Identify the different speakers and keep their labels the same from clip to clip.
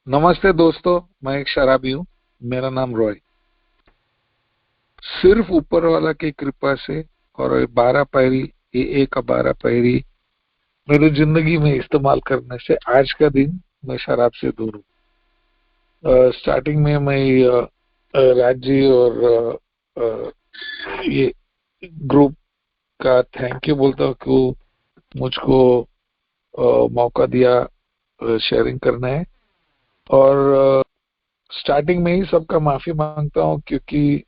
Speaker 1: नमस्ते दोस्तों, मैं एक शराबी हूँ। मेरा नाम रॉय। सिर्फ ऊपर वाला की कृपा से और 12 पैरी, ये एक 12 पैरी मेरी जिंदगी में इस्तेमाल करने से आज का दिन मैं शराब से दूर हूँ। स्टार्टिंग में मैं राज्य और ये ग्रुप का थैंक यू बोलता हूँ कि वो मुझको मौका दिया शेयरिंग करना है। और स्टार्टिंग में ही सबका माफी मांगता हूँ क्योंकि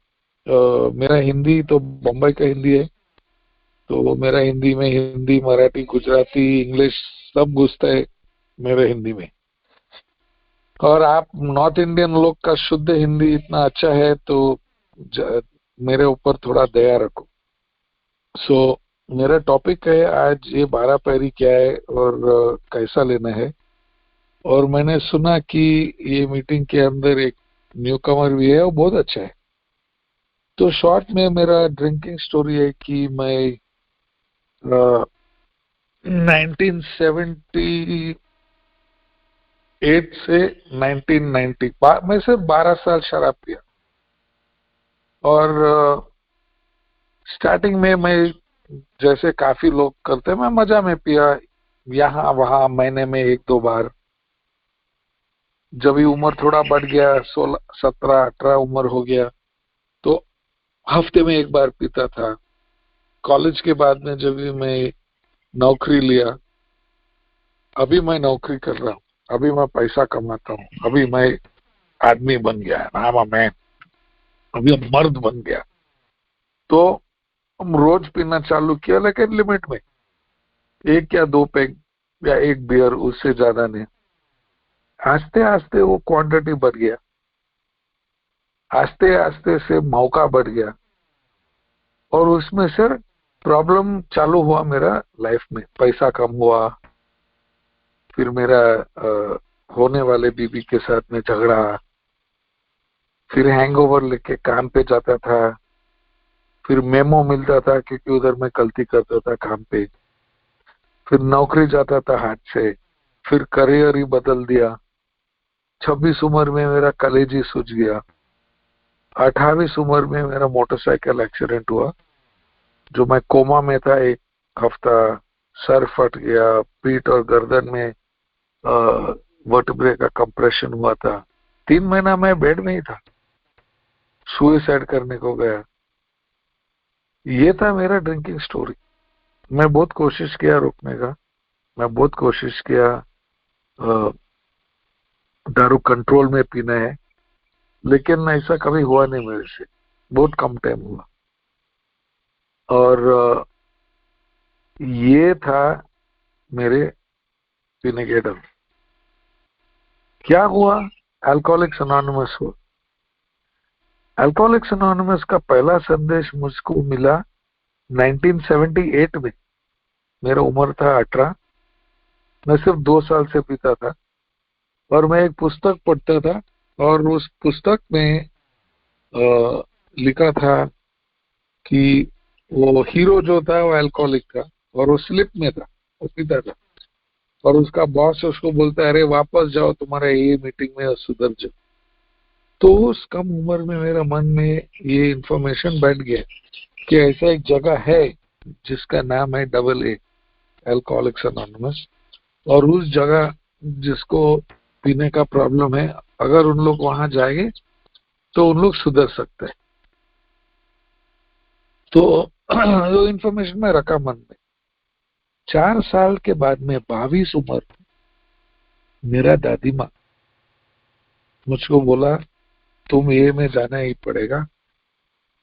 Speaker 1: मेरा हिंदी तो बम्बई का हिंदी है। तो मेरा हिंदी में हिंदी, मराठी, गुजराती, इंग्लिश सब घुसता है मेरे हिंदी में। और आप नॉर्थ इंडियन लोग का शुद्ध हिंदी इतना अच्छा है तो मेरे ऊपर थोड़ा दया रखो। सो मेरा टॉपिक है आज ये 12 पैरी क्या है और कैसा लेना है। और मैंने सुना कि ये मीटिंग के अंदर एक न्यू कमर भी है और बहुत अच्छा है। तो शॉर्ट में मेरा ड्रिंकिंग स्टोरी है कि मैं 1978 से 1990 मैं सिर्फ 12 साल शराब पिया। और स्टार्टिंग में मैं जैसे काफी लोग करते हैं मैं मजा में पिया, यहाँ वहाँ महीने में एक दो बार। जब ये उम्र थोड़ा बढ़ गया, 16 17 18 उम्र हो गया, तो हफ्ते में एक बार पीता था। कॉलेज के बाद में जब भी मैं नौकरी लिया, अभी मैं नौकरी कर रहा हूँ, अभी मैं पैसा कमाता हूँ, अभी मैं आदमी बन गया, नाम मैं अभी मर्द बन गया। तो हम रोज पीना चालू किया लेकिन लिमिट में, एक या दो पैग या एक बियर, उससे ज्यादा नहीं। आस्ते आस्ते वो क्वांटिटी बढ़ गया, आस्ते आस्ते से मौका बढ़ गया। और उसमें से प्रॉब्लम चालू हुआ मेरा लाइफ में, पैसा कम हुआ। फिर मेरा होने वाले बीबी के साथ में झगड़ा। फिर हैंगओवर लेके काम पे जाता था। फिर मेमो मिलता था क्योंकि उधर मैं गलती करता था काम पे। फिर नौकरी जाता था हाथ से। फिर करियर ही बदल दिया। 26 उम्र में मेरा कलेज ही सूज गया। 28 उम्र में मेरा मोटरसाइकिल एक्सीडेंट हुआ, जो मैं कोमा में था एक हफ्ता। सर फट गया, पीठ और गर्दन में वर्टेब्रे का कंप्रेशन हुआ था। 3 महीना मैं बेड में ही था, सुइसाइड करने को गया। ये था मेरा ड्रिंकिंग स्टोरी। मैं बहुत कोशिश किया रोकने का, मैं बहुत कोशिश किया दारू कंट्रोल में पीना है, लेकिन ऐसा कभी हुआ नहीं मेरे से। बहुत कम टाइम हुआ। और ये था मेरे पीने के डर। क्या हुआ? अल्कोहलिक्स अनोनिमस हुआ। अल्कोहलिक्स अनोनिमस का पहला संदेश मुझको मिला 1978 में। मेरा उम्र था 18। मैं सिर्फ 2 साल से पीता था और मैं एक पुस्तक पढ़ता था। और उस पुस्तक में लिखा था कि वो हीरो जो था वो अल्कोहलिक था और वो स्लिप में था, वो पीता था। और उसका बॉस उसको बोलता है, अरे वापस जाओ, तुम्हारा ये मीटिंग में सुधर जाओ। तो उस कम उम्र में मेरा मन में ये इंफॉर्मेशन बैठ गया कि ऐसा एक जगह है जिसका नाम है AA, अल्कोहलिक्स अनोनिमस। और उस जगह जिसको पीने का प्रॉब्लम है, अगर उन लोग वहां जाएंगे तो उन लोग सुधर सकते हैं। तो वो इंफॉर्मेशन में रखा मन में। 4 साल के बाद में 22 उम्र, मेरा दादी माँ मुझको बोला तुम ये में जाना ही पड़ेगा।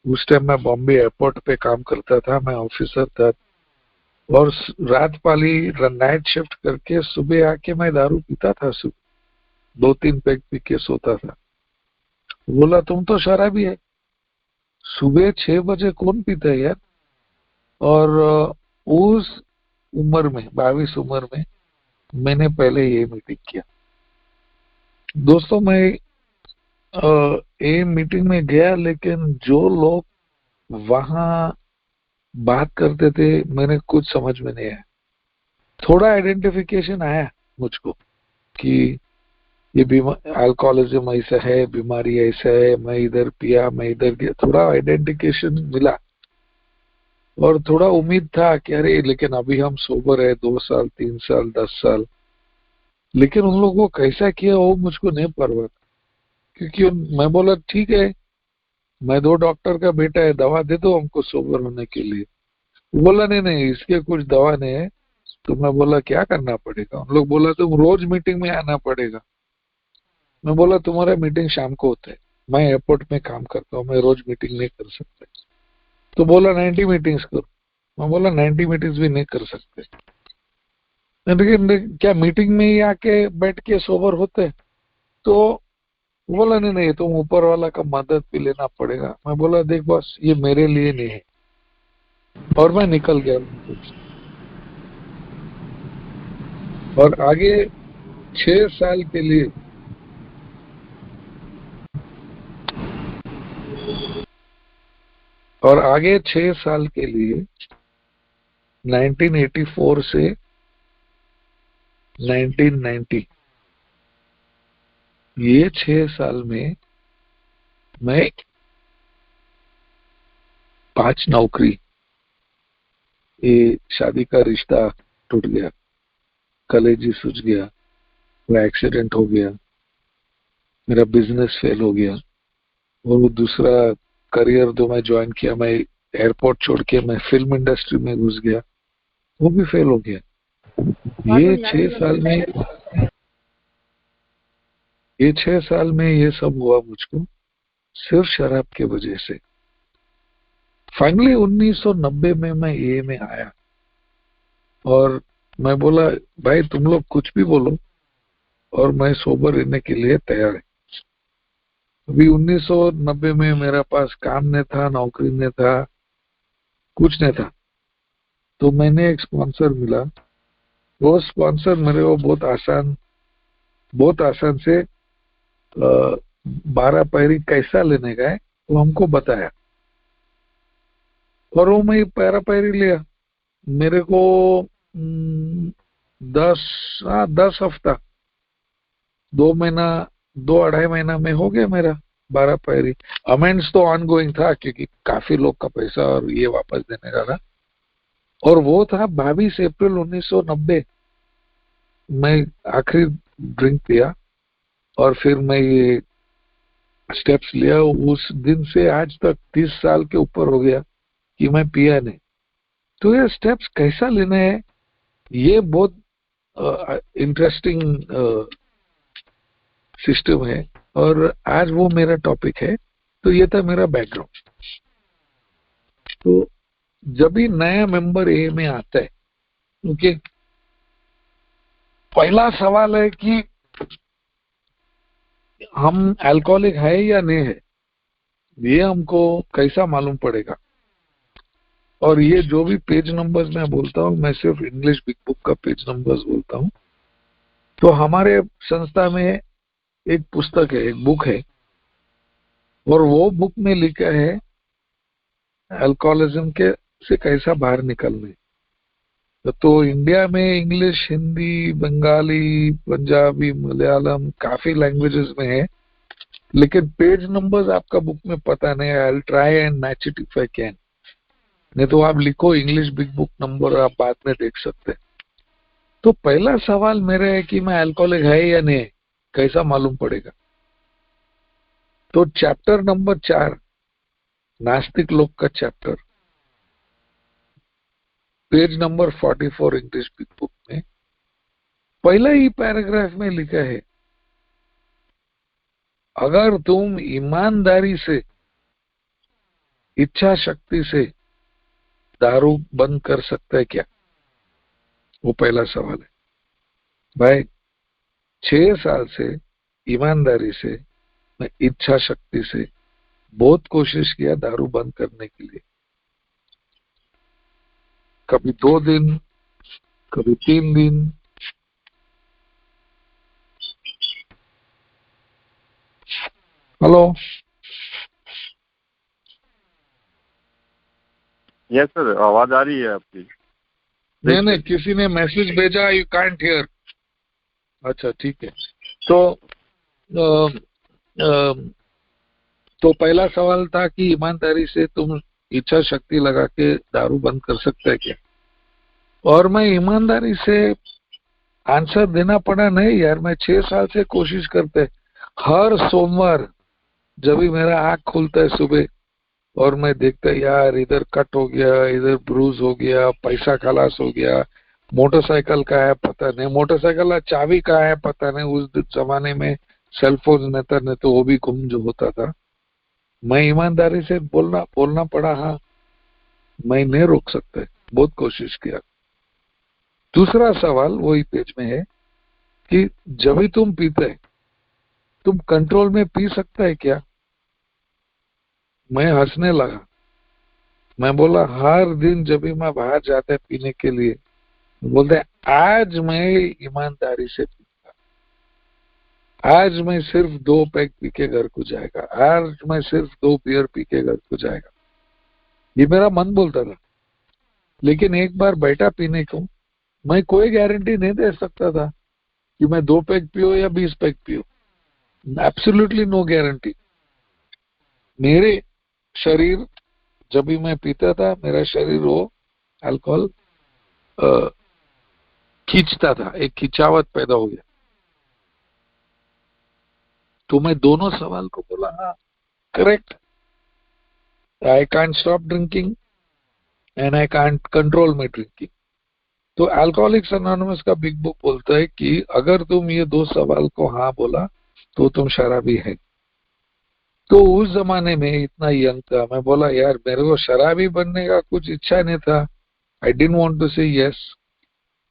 Speaker 1: उस टाइम मैं बॉम्बे एयरपोर्ट पे काम करता था, मैं ऑफिसर था। और रात पाली नाइट शिफ्ट करके सुबह आके मैं दारू पीता था। सुबह 2 3 पैक पी के सोता था। बोला तुम तो शराबी है, सुबह 6 बजे कौन पीता है यार। और उस उम्र में, 22 उम्र में, मैंने पहले ये मीटिंग किया। दोस्तों मैं ये मीटिंग में गया, लेकिन जो लोग वहां बात करते थे मैंने कुछ समझ में नहीं आया। थोड़ा आइडेंटिफिकेशन आया मुझको कि ये बीमार अल्कोहलिज्म ऐसा है, बीमारी ऐसा है, मैं इधर पिया, मैं इधर गया, थोड़ा आइडेंटिफिकेशन मिला और थोड़ा उम्मीद था कि अरे लेकिन अभी हम सोबर है, 2 साल 3 साल 10 साल। लेकिन उन लोगों को कैसा किया वो मुझको नहीं परवाह, क्योंकि मैं बोला ठीक है, मैं 2 डॉक्टर का बेटा है, दवा दे दो हमको सोबर होने के लिए। वो बोला नहीं नहीं इसके कुछ दवा नहीं है। तो मैं बोला क्या करना पड़ेगा? उन लोग बोला तुम रोज मीटिंग में आना पड़ेगा। मैं बोला तुम्हारा मीटिंग शाम को होता है, मैं एयरपोर्ट में काम करता हूँ, मैं रोज मीटिंग नहीं कर सकता। तो बोला 90 मीटिंग्स करो। मैं बोला 90 मीटिंग्स भी नहीं कर सकते। लेकिन क्या मीटिंग में ही आके बैठ के सोबर होते? तो बोला नहीं नहीं तुम ऊपर वाला का मदद भी लेना पड़ेगा। मैं बोला देख बस ये मेरे लिए नहीं है, और मैं निकल गया। और आगे 6 साल के लिए और आगे 6 साल के लिए 1984 से 1990 ये 6 साल में मैं 5 नौकरी, ये शादी का रिश्ता टूट गया, कलेजी सूझ गया, मेरा एक्सीडेंट हो गया, मेरा बिजनेस फेल हो गया, और वो दूसरा करियर जो मैं ज्वाइन किया, मैं एयरपोर्ट छोड़ के मैं फिल्म इंडस्ट्री में घुस गया, वो भी फेल हो गया। ये 6 साल में ये 6 साल में ये सब हुआ मुझको सिर्फ शराब के वजह से। फाइनली 1990 में मैं ए में आया और मैं बोला भाई तुम लोग कुछ भी बोलो और मैं सोबर रहने के लिए तैयार है। अभी 1990 में मेरा पास काम नहीं था, नौकरी नहीं था, कुछ नहीं था। तो मैंने एक स्पॉन्सर मिला। वो स्पॉन्सर मेरे को बहुत आसान से 12 पैरी कैसा लेने का है वो हमको बताया, और वो मैं 12 पैरी लिया। मेरे को 10 हफ्ता, 2 महीना, 2 अढ़ाई महीना में हो गया मेरा 12 पैरी। अमेंड्स तो ऑन गोइंग था क्योंकि काफी लोग का पैसा और ये वापस देने का था। और वो था 22 अप्रैल 1990। मैं आखिरी ड्रिंक पिया और फिर मैं ये स्टेप्स लिया। उस दिन से आज तक 30 साल के ऊपर हो गया कि मैं पिया नहीं। तो ये स्टेप्स कैसा लेना है ये बहुत इंटरेस्टिंग सिस्टम है, और आज वो मेरा टॉपिक है। तो ये था मेरा बैकग्राउंड। तो जब भी नया मेंबर ए में आता है, क्योंकि पहला सवाल है कि हम अल्कोहलिक है या नहीं है, ये हमको कैसा मालूम पड़ेगा? और ये जो भी पेज नंबर्स मैं बोलता हूँ, मैं सिर्फ इंग्लिश बिग बुक का पेज नंबर्स बोलता हूँ। तो हमारे संस्था में एक पुस्तक है, एक बुक है, और वो बुक में लिखा है अल्कोहलिज्म के से कैसा बाहर निकलने। तो इंडिया में इंग्लिश, हिंदी, बंगाली, पंजाबी, मलयालम काफी लैंग्वेजेस में है, लेकिन पेज नंबर्स आपका बुक में पता नहीं है। I try and match it if I can. नहीं तो आप लिखो इंग्लिश बिग बुक नंबर, आप बाद में देख सकते हैं। तो पहला सवाल मेरा है कि मैं अल्कोहलिक है या नहीं, कैसा मालूम पड़ेगा? तो चैप्टर नंबर 4, नास्तिक लोग का chapter, page number 44 English big book में पहला ही पैराग्राफ में लिखा है, अगर तुम ईमानदारी से, इच्छा शक्ति से दारू बंद कर सकते है क्या? वो पहला सवाल है। भाई 6 साल से ईमानदारी से, मैं इच्छा शक्ति से बहुत कोशिश किया दारू बंद करने के लिए। कभी 2 दिन, कभी 3 दिन। हेलो?
Speaker 2: यस सर, आवाज आ रही है आपकी।
Speaker 1: नहीं, किसी ने मैसेज भेजा, यू कांट हियर। अच्छा ठीक है। तो तो पहला सवाल था कि ईमानदारी से तुम इच्छा शक्ति लगा के दारू बंद कर सकते हैं क्या? और मैं ईमानदारी से आंसर देना पड़ा नहीं यार, मैं 6 साल से कोशिश करते, हर सोमवार जब भी मेरा आंख खुलता है सुबह और मैं देखता यार इधर कट हो गया, इधर ब्रूज हो गया, पैसा खलास हो गया, मोटरसाइकिल का है पता नहीं, मोटरसाइकिल का चाबी का है पता नहीं, उस जमाने में सेलफोन नहीं तो वो भी गुम जो होता था। मैं ईमानदारी से बोलना बोलना पड़ा, हाँ मैं नहीं रोक सकता, बहुत कोशिश किया। दूसरा सवाल वही पेज में है कि जब भी तुम पीते तुम कंट्रोल में पी सकता है क्या? मैं हंसने लगा, मैं बोला हर दिन जब भी मैं बाहर जाता है पीने के लिए, बोलते आज मैं ईमानदारी से पीऊंगा, आज मैं सिर्फ 2 पैक पी के घर को जाएगा, आज मैं सिर्फ 2 बियर पी के घर को जाएगा, ये मेरा मन बोलता था। लेकिन एक बार बैठा पीने को, मैं कोई गारंटी नहीं दे सकता था कि मैं 2 पैक पियो या 20 पैक पियो, एब्सोल्युटली नो गारंटी। मेरे शरीर जब भी मैं पीता था, मेरा शरीर वो अल्कोहल खींचता था, एक खिंचावट पैदा हो गया। तो मैं दोनों सवाल को बोला हाँ correct, I can't stop drinking and I can't control my drinking. तो अल्कोहलिक्स एनोनिमस का बिग बुक बोलता है कि अगर तुम ये 2 सवाल को हाँ बोला तो तुम शराबी है। तो उस जमाने में इतना यंग था, मैं बोला यार मेरे को शराबी बनने का कुछ इच्छा नहीं था, आई डिडंट वांट टू से यस।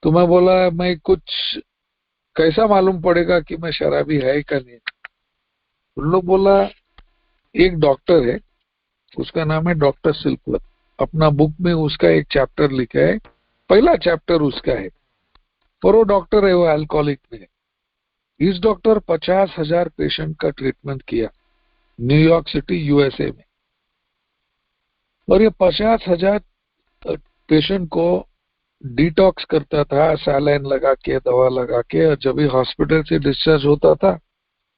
Speaker 1: तो मैं बोला मैं कुछ कैसा मालूम पड़ेगा कि मैं शराबी है का नहीं? उन लोग बोला एक डॉक्टर है, उसका नाम है डॉक्टर सिल्कवर, अपना बुक में उसका एक चैप्टर लिखा है, पहला चैप्टर उसका है, और वो डॉक्टर है, वो अल्कोहलिक में। इस डॉक्टर 50,000 पेशेंट का ट्रीटमेंट किया न्यूयॉर्क सिटी यूएसए में, और ये 50,000 पेशेंट को डिटॉक्स करता था, सैलाइन लगा के, दवा लगा के। और जब भी हॉस्पिटल से डिस्चार्ज होता था,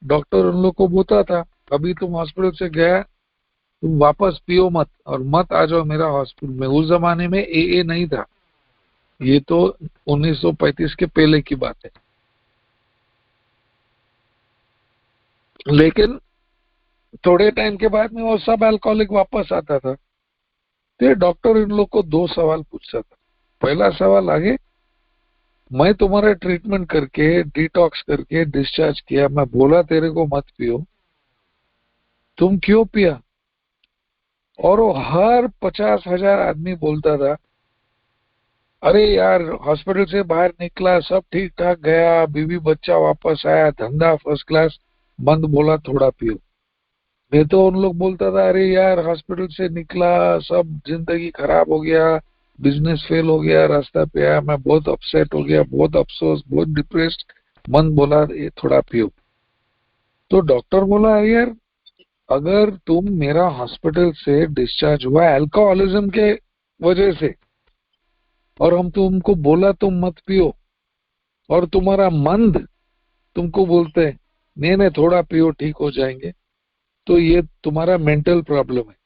Speaker 1: डॉक्टर उन लोग को बोलता था अभी तुम हॉस्पिटल से गया, तुम वापस पियो मत और मत आ जाओ मेरा हॉस्पिटल में। उस जमाने में एए नहीं था, ये तो 1935 के पहले की बात है। लेकिन थोड़े टाइम के बाद में वो सब अल्कोहलिक वापस आता था। तो डॉक्टर इन लोग को 2 सवाल पूछता था। पहला सवाल आगे, मैं तुम्हारा ट्रीटमेंट करके डिटॉक्स करके डिस्चार्ज किया, मैं बोला तेरे को मत पियो, तुम क्यों पिया? और वो हर 50,000 आदमी बोलता था अरे यार हॉस्पिटल से बाहर निकला, सब ठीक ठाक गया, बीवी बच्चा वापस आया, धंधा फर्स्ट क्लास, बंद, बोला थोड़ा पियो। मैं तो उन लोग बोलता था अरे यार हॉस्पिटल से निकला, सब जिंदगी खराब हो गया, बिजनेस फेल हो गया, रास्ता पे आया, मैं बहुत अपसेट हो गया, बहुत अफसोस, बहुत डिप्रेस्ड, मन बोला ये थोड़ा पियो। तो डॉक्टर बोला यार अगर तुम मेरा हॉस्पिटल से डिस्चार्ज हुआ अल्कोहलिज्म के वजह से, और हम तुमको बोला तुम मत पियो, और तुम्हारा मन तुमको बोलते हैं नहीं नहीं थोड़ा पियो ठीक हो जाएंगे, तो ये तुम्हारा मेंटल प्रॉब्लम है।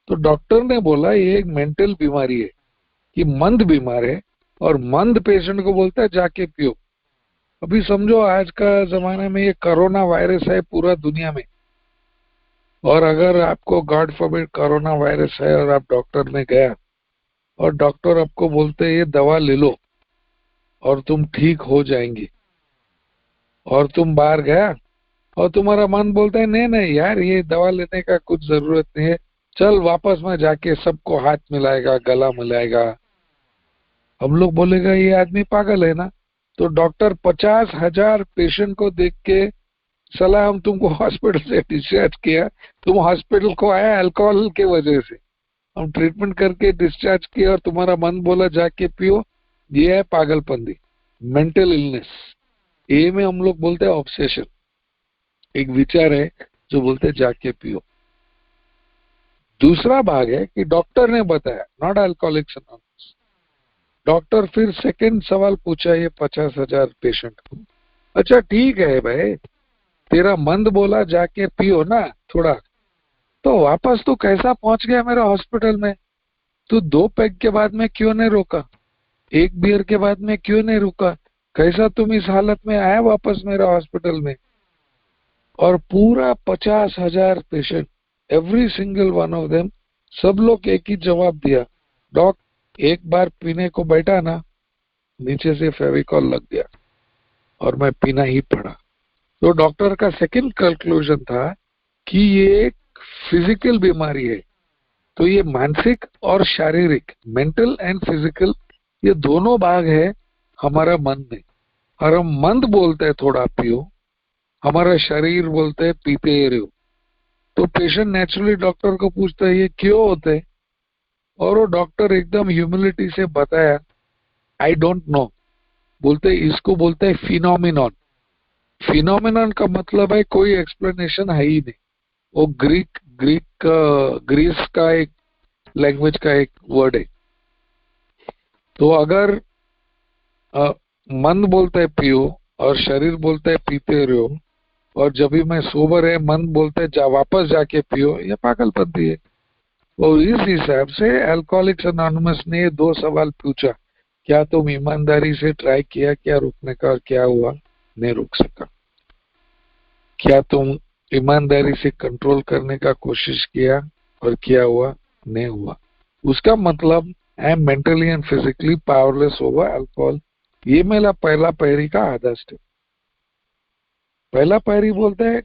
Speaker 1: तो डॉक्टर ने बोला ये एक मेंटल बीमारी है कि मंद बीमार है, और मंद पेशेंट को बोलता है जाके पियो। अभी समझो आज का जमाने में ये कोरोना वायरस है पूरा दुनिया में, और अगर आपको गॉड फॉरबिड कोरोना वायरस है और आप डॉक्टर में गया और डॉक्टर आपको बोलते हैं ये दवा ले लो और तुम ठीक हो जाएंगे, और तुम बाहर गया और तुम्हारा मन बोलता है नहीं नहीं यार ये दवा लेने का कुछ जरूरत नहीं है, चल वापस में जाके सबको हाथ मिलाएगा, गला मिलाएगा, हम लोग बोलेगा ये आदमी पागल है ना। तो डॉक्टर 50,000 पेशेंट को देख के सलाह, हम तुमको हॉस्पिटल से डिस्चार्ज किया, तुम हॉस्पिटल को आया अल्कोहल के वजह से, हम ट्रीटमेंट करके डिस्चार्ज किया और तुम्हारा मन बोला जाके पियो, ये है पागलपंदी, मेंटल इलनेस। ए में हम लोग बोलते हैं ऑब्सेशन, एक विचार है जो बोलते हैं जाके पियो। दूसरा भाग है कि डॉक्टर ने बताया, नॉट अल्कोहलिक्स एनोनिमस। डॉक्टर फिर सेकंड सवाल पूछा ये 50,000 पेशेंट को, अच्छा ठीक है भाई तेरा मंद बोला जाके पियो ना थोड़ा, तो वापस तू कैसा पहुंच गया मेरे हॉस्पिटल में? तू 2 पैग के बाद में क्यों नहीं रोका? 1 बियर के बाद में क्यों नहीं रुका? कैसा तुम इस हालत में आया वापस मेरा हॉस्पिटल में? और पूरा 50,000 patient, every single one of them, सब लोग एक ही जवाब दिया, डॉक एक बार पीने को बैठा ना, नीचे से फेविकॉल लग गया और मैं पीना ही पड़ा। तो डॉक्टर का सेकंड कंक्लूजन था कि ये एक फिजिकल बीमारी है। तो ये मानसिक और शारीरिक, मेंटल एंड फिजिकल, ये दोनों भाग है हमारा मन में। और हम मंद बोलते हैं थोड़ा पियो, हमारा शरीर बोलते है पीते ही रहो। तो पेशेंट नेचुरली डॉक्टर को पूछता है ये क्यों होते है, और वो डॉक्टर एकदम ह्यूमिलिटी से बताया, आई डोंट नो। बोलते इसको बोलते है फिनोमिनॉन। फिनोमिनॉन का मतलब है कोई एक्सप्लेनेशन है ही नहीं। वो ग्रीस का एक लैंग्वेज का एक वर्ड है। तो अगर मन बोलता है पियो और शरीर बोलता है पीते रहो, और जब भी मैं सोबर है मन बोलता है वापस जाके पियो, ये पागलपंती है। और इस हिसाब से अल्कोहलिक्स अनोनिमस ने 2 सवाल पूछा, क्या तुम ईमानदारी से ट्राई किया क्या रोकने का, और क्या हुआ? नहीं रोक सका। क्या तुम ईमानदारी से कंट्रोल करने का कोशिश किया, और क्या हुआ? नहीं हुआ। उसका मतलब I am mentally and physically powerless over alcohol. ये मेरा पहला पैरी का आधा स्टेप। पहला पैरी बोलता है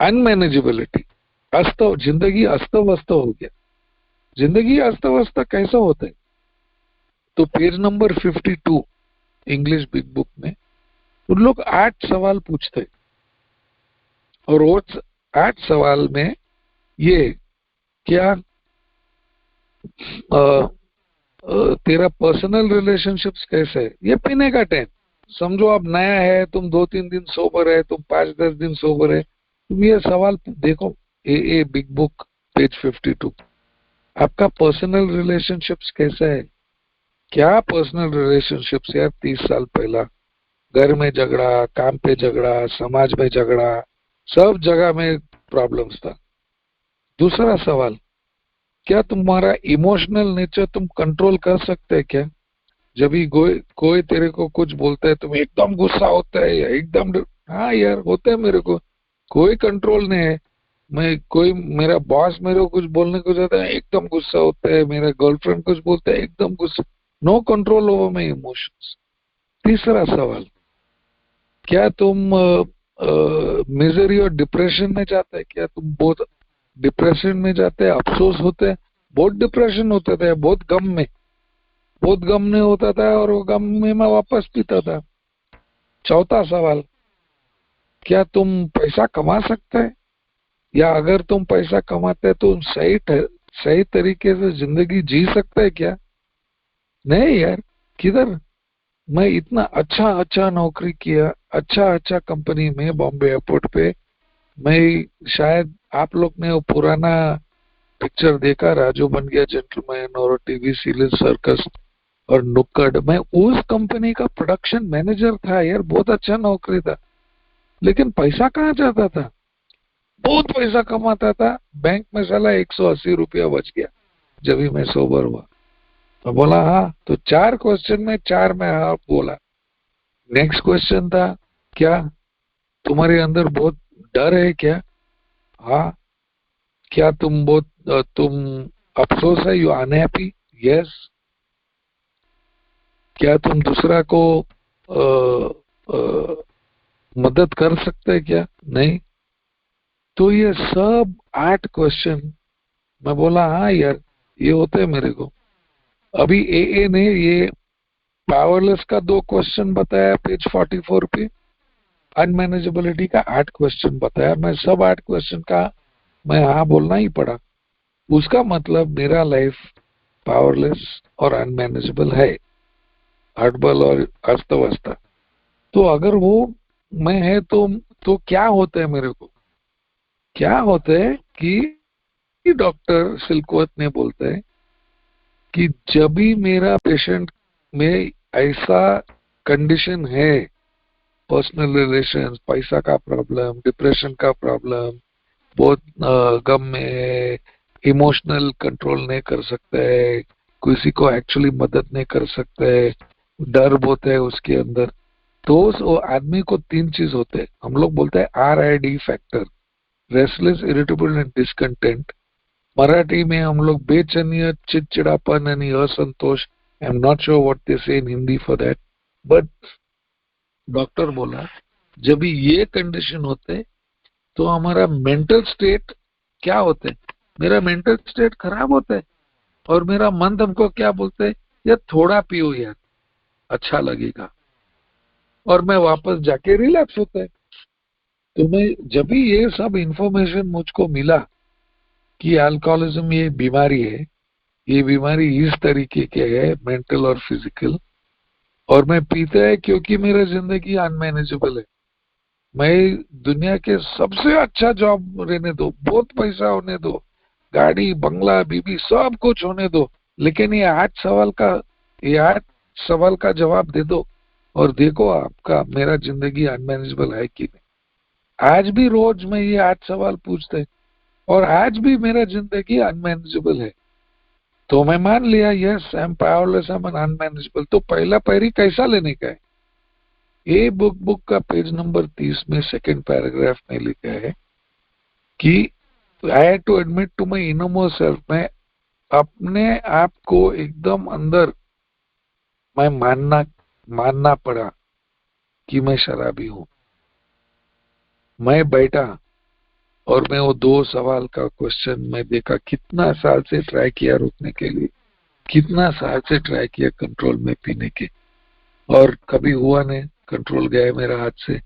Speaker 1: अनमैनेजेबिलिटी, जिंदगी अस्त व्यस्त हो गया। जिंदगी अस्त व्यस्त कैसा होता है? तो page number 52 English big book में उन लोग 8 सवाल पूछते, और वो 8 सवाल में ये क्या तेरा पर्सनल रिलेशनशिप्स कैसे है? ये पीने का टाइम समझो, अब नया है, तुम 2-3 दिन सोबर है, तुम 5-10 दिन सोबर है, तुम ये सवाल देखो, ए बिग बुक पेज 52। आपका पर्सनल रिलेशनशिप्स कैसा है? क्या पर्सनल रिलेशनशिप्स यार? 30 साल पहला घर में झगड़ा, काम पे झगड़ा, समाज में झगड़ा, सब जगह में प्रॉब्लम्स था। दूसरा सवाल, क्या तुम्हारा इमोशनल नेचर तुम कंट्रोल कर सकते हैं क्या? जब भी कोई तेरे को कुछ बोलता है तुम एकदम गुस्सा होता है या एकदम, हाँ यार होता है मेरे को, कोई कंट्रोल नहीं है। मेरा बॉस मेरे को कुछ बोलने को जाता है एकदम गुस्सा होता है, मेरा गर्लफ्रेंड कुछ बोलता है एकदम गुस्सा, no control over my emotions. तीसरा सवाल, क्या तुम मिजरी और डिप्रेशन में जाते हैं क्या? तुम बहुत डिप्रेशन में जाते हैं, अफसोस होते हैं, बहुत डिप्रेशन होता था, बहुत गम में होता था, और वो गम में मैं वापस पीता था। चौथा सवाल, क्या तुम पैसा कमा सकते हैं, या अगर तुम पैसा कमाते हैं तो सही तरीके से जिंदगी जी सकते हैं क्या? नहीं यार, किधर? मैं इतना अच्छा नौकरी किया, अच्छा कंपनी में बॉम्बे एयरपोर्ट पे। मैं शायद आप लोग ने वो पुराना पिक्चर देखा, राजू बन गया जेंटलमैन और टीवी सीरियल सर्कस और नुक्कड़, मैं उस कंपनी का प्रोडक्शन मैनेजर था यार, बहुत अच्छा नौकरी था। लेकिन पैसा कहाँ जाता था? बहुत पैसा कमाता था, बैंक में साला 180 रुपया बच गया जब भी मैं सोबर हुआ। तो बोला हाँ, तो 4 क्वेश्चन में 4 में हाँ बोला। नेक्स्ट क्वेश्चन था, क्या तुम्हारे अंदर बहुत डर है क्या? हाँ। क्या तुम अफसोस है, यू अनहैप्पी? यस। क्या तुम दूसरा को मदद कर सकते हैं क्या? नहीं। तो ये सब 8 क्वेश्चन, मैं बोला हाँ यार ये होते हैं मेरे को। अभी ए ने ये पावरलेस का 2 क्वेश्चन बताया पेज 44 पे, अनमैनेजेबिलिटी का 8 क्वेश्चन बताया। मैं सब 8 क्वेश्चन का मैं हाँ बोलना ही पड़ा। उसका मतलब मेरा लाइफ पावरलेस और अनमैनेजेबल है, हड़बल और अस्त व्यस्त। तो अगर वो मैं है तो क्या होता है मेरे को? क्या होता है कि डॉक्टर सिलकोत ने बोलता है कि जब भी मेरा पेशेंट में ऐसा कंडीशन है पर्सनल रिलेशंस, पैसा का प्रॉब्लम, डिप्रेशन का प्रॉब्लम, बहुत गम में इमोशनल कंट्रोल नहीं कर सकते है, किसी को एक्चुअली मदद नहीं कर सकते है, डर बहुत है उसके अंदर। तो वो आदमी को तीन चीज होते हैं, हम लोग बोलते हैं RID factor, restless, irritable and discontent. Marathi में हम लोग बेचैनियत, चिड़चिड़ापन यानी असंतोष। I am not sure what they say in Hindi for that, but doctor बोला जब भी ये कंडीशन होते तो हमारा मेंटल स्टेट क्या होते है, मेरा मेंटल स्टेट खराब होता है और मेरा मन हमको क्या बोलते है, यार थोड़ा पियो यार, अच्छा लगेगा, और मैं वापस जाके रिलैक्स होता है। तो मैं जब भी ये सब इंफॉर्मेशन मुझको मिला कि अल्कोहलिज्म ये बीमारी है, ये बीमारी इस तरीके के है, मेंटल और फिजिकल, और मैं पीता है क्योंकि मेरा जिंदगी अनमैनेजेबल है। मैं दुनिया के सबसे अच्छा जॉब रहने दो, बहुत पैसा होने दो, गाड़ी बंगला बीबी सब कुछ होने दो, लेकिन ये 8 सवाल का जवाब दे दो और देखो आपका मेरा जिंदगी अनमैनेजेबल है कि नहीं। आज भी रोज मैं ये 8 सवाल पूछते और आज भी मेरा जिंदगी अनमैनेजेबल है। तो मैं मान लिया yes I am powerless, I am unmanageable. तो पहला पैरी कैसा लेने का है, ये बुक का पेज नंबर 30 में सेकंड पैराग्राफ में लिखा है कि I had to admit to my inmost self, मैं अपने आप को एकदम अंदर मैं मानना पड़ा कि मैं शराबी हूं। मैं बैठा और मैं वो 2 सवाल का क्वेश्चन मैं देखा, कितना साल से ट्राई किया रोकने के लिए, कितना साल से ट्राई किया कंट्रोल में पीने के, और कभी हुआ नहीं, कंट्रोल गया मेरा हाथ से।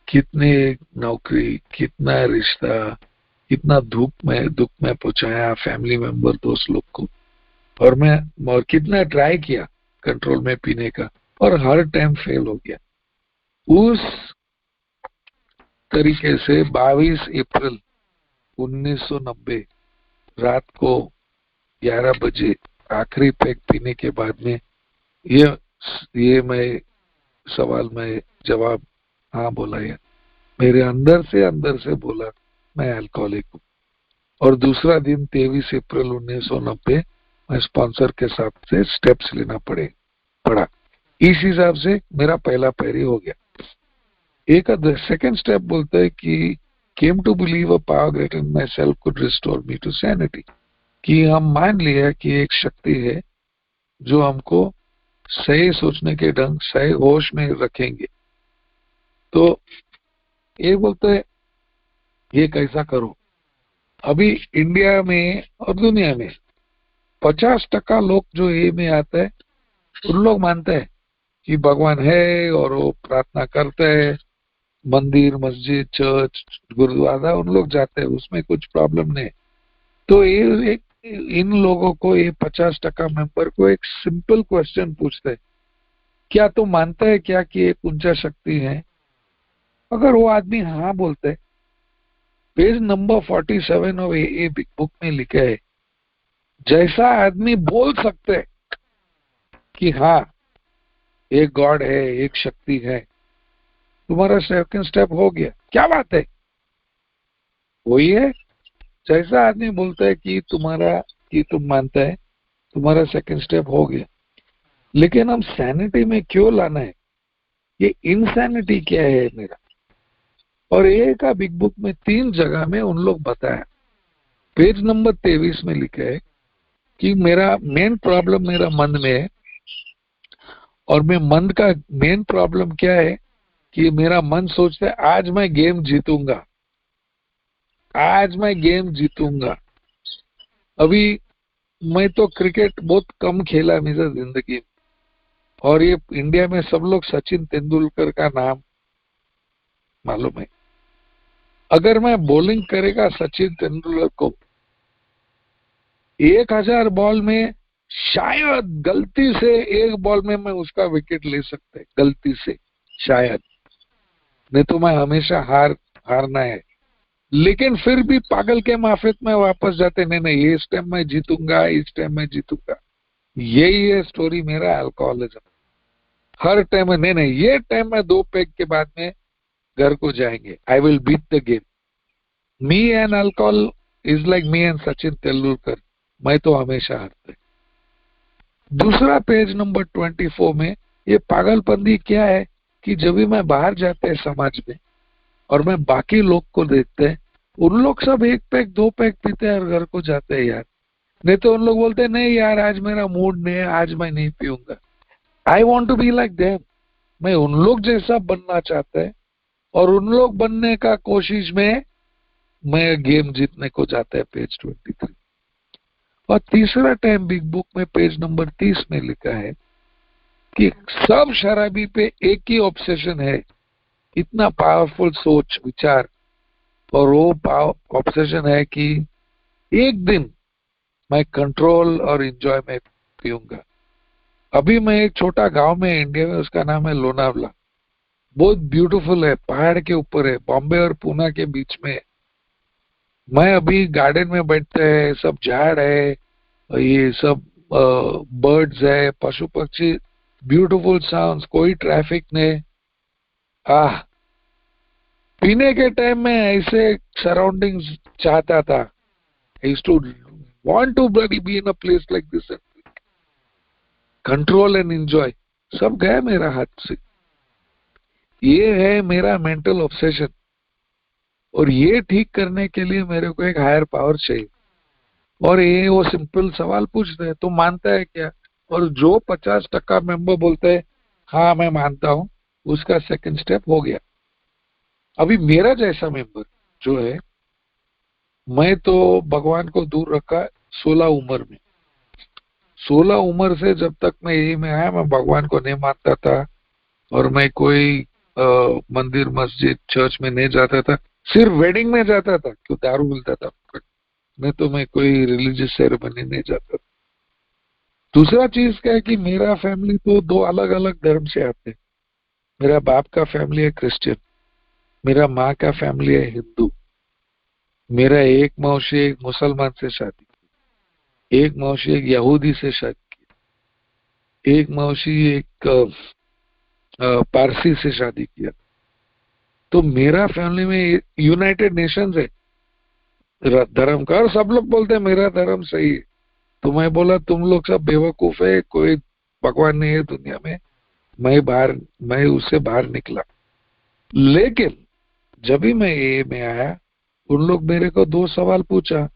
Speaker 1: कितने नौकरी, कितना रिश्ता, कितना दुख में पहुंचाया फैमिली मेंबर, दोस्त लोग को, और कितना ट्राई किया कंट्रोल में पीने का, और हर टाइम फेल हो गया। उस तरीके से 22 अप्रैल 1990 रात को 11 बजे आखिरी पैक पीने के बाद में ये मैं सवाल में जवाब हाँ बोला, है मेरे अंदर से बोला मैं अल्कोहलिक हूँ। और दूसरा दिन 23 अप्रैल 1990 मैं स्पॉन्सर के साथ से स्टेप्स लेना पड़ा। इस हिसाब से मेरा पहला पैरी हो गया। एक सेकंड स्टेप बोलता है कि came to believe a power greater than myself could restore me to sanity, कि हम मान लिया कि एक शक्ति है जो हमको सही सोचने के ढंग, सही होश में रखेंगे। तो ये बोलते हैं ये कैसा करो। अभी इंडिया में और दुनिया में 50% लोग जो ये में आता है, उन लोग मानते हैं कि भगवान है और वो प्रार्थना करते हैं, मंदिर, मस्जिद, चर्च, गुरुद्वारा उन लोग जाते हैं, उसमें कुछ प्रॉब्लम नहीं। तो ये एक इन लोगों को, ये 50% मेंबर को एक सिंपल क्वेश्चन पूछते हैं, क्या तुम मानता है क्या कि एक ऊंचा शक्ति है? अगर वो आदमी हाँ बोलते है, page number 47 of A big book में लिखा है, जैसा आदमी बोल सकते है कि हाँ एक गॉड है, एक शक्ति है, तुम्हारा सेकंड स्टेप हो गया। क्या बात है, वही है। जैसा आदमी बोलता है कि तुम मानता है, तुम्हारा सेकंड स्टेप हो गया। लेकिन हम सैनिटी में क्यों लाना है, ये इनसैनिटी क्या है मेरा? और ए का बिग बुक में 3 जगह में उन लोग बताया। पेज नंबर 23 में लिखा है कि मेरा मेन प्रॉब्लम मेरा मन में है, और मैं मन का मेन प्रॉब्लम क्या है कि मेरा मन सोचता है आज मैं गेम जीतूंगा, आज मैं गेम जीतूंगा। अभी मैं तो क्रिकेट बहुत कम खेला मेरा जिंदगी में, और ये इंडिया में सब लोग सचिन तेंदुलकर का नाम मालूम है। अगर मैं बॉलिंग करेगा सचिन तेंदुलकर को 1000 बॉल में, शायद गलती से एक बॉल में मैं उसका विकेट ले सकता है, गलती से शायद, नहीं तो मैं हमेशा हारना है। लेकिन फिर भी पागल के माफिक में वापस जाते, नहीं इस टाइम मैं जीतूंगा, इस टाइम मैं जीतूंगा। यही है स्टोरी मेरा अल्कोहलिज्म। हर टाइम में, नहीं नहीं ये टाइम में 2 पैक के बाद में घर को जाएंगे, I will beat the game. Me and alcohol is like me and Sachin Tendulkar, मैं तो हमेशा हारता। दूसरा पेज नंबर 24 में ये पागलपंदी क्या है कि जब भी मैं बाहर जाते हैं समाज में और मैं बाकी लोग को देखते हैं, उन लोग सब 1 पैक 2 पैक पीते हैं और घर को जाते हैं यार। नहीं तो उन लोग बोलते हैं नहीं यार आज मेरा मूड नहीं है, आज मैं नहीं पीऊंगा। I want to be like them. मैं उन लोग जैसा बनना चाहता है और उन लोग बनने का कोशिश में मैं गेम जीतने को जाता है। पेज 23। और तीसरा टाइम बिग बुक में पेज नंबर 30 में लिखा है कि सब शराबी पे एक ही ऑब्सेशन है, इतना पावरफुल सोच विचार, और वो ऑब्सेशन है कि एक दिन मैं कंट्रोल और एंजॉय में पीऊंगा। अभी मैं एक छोटा गांव में इंडिया में, उसका नाम है लोनावला, बहुत ब्यूटीफुल है, पहाड़ के ऊपर है, बॉम्बे और पूना के बीच में। मैं अभी गार्डन में बैठते हैं, सब झाड़ है, ये सब बर्ड्स है, पशु पक्षी, ब्यूटीफुल साउंड्स, कोई ट्रैफिक नहीं। आह, पीने के टाइम में ऐसे सराउंडिंग्स चाहता था। I used to want to be in a place like this, control and enjoy, सब गया मेरा हाथ से। ये है मेरा मेंटल ऑब्सेशन, और ये ठीक करने के लिए मेरे को एक हायर पावर चाहिए। और ये वो सिंपल सवाल पूछते हैं, तुम मानता है क्या? और जो 50% मेंबर बोलते हैं हाँ मैं मानता हूं, उसका सेकंड स्टेप हो गया। अभी मेरा जैसा मेंबर जो है, मैं तो भगवान को दूर रखा 16 उम्र में। 16 उम्र से जब तक मैं यही में आया, मैं भगवान को नहीं मानता था और मैं कोई मंदिर मस्जिद चर्च में नहीं जाता था, सिर्फ वेडिंग में जाता था क्यों दारू मिलता था, नहीं तो मैं कोई रिलीजियस सेरेमनी नहीं जाता था। दूसरा चीज क्या है कि मेरा फैमिली तो 2 अलग अलग धर्म से आते हैं। मेरा बाप का फैमिली है क्रिश्चियन, मेरा माँ का फैमिली है हिंदू। मेरा एक मौसी एक मुसलमान से शादी की, एक मौसी एक यहूदी से शादी की, एक मौसी एक पारसी से शादी किया। तो मेरा फैमिली में यूनाइटेड नेशंस है धर्म का, और सब लोग बोलते हैं मेरा धर्म सही है। तो मैं बोला तुम लोग सब बेवकूफ है, कोई भगवान नहीं है दुनिया में। मैं उससे बाहर निकला। लेकिन जब भी मैं ये में आया, उन लोग मेरे को 2 सवाल पूछा,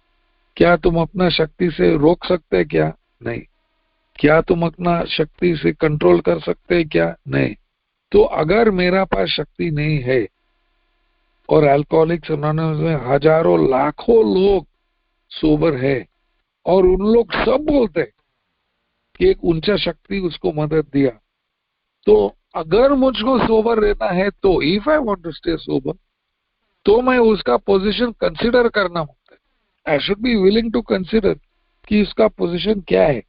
Speaker 1: क्या तुम अपना शक्ति से रोक सकते हैं क्या? नहीं। क्या तुम अपना शक्ति से कंट्रोल कर सकते हैं क्या? नहीं। तो अगर मेरा पास शक्ति नहीं है, और अल्कोहलिक्स एनोनिमस में हजारों लाखों लोग सोबर है, और उन लोग सब बोलते हैं कि एक ऊंचा शक्ति उसको मदद दिया, तो अगर मुझको सोबर रहना है, तो if I want to stay sober, तो मैं उसका पोजीशन कंसिडर करना होता है। I should be willing to consider कि उसका पोजीशन क्या है।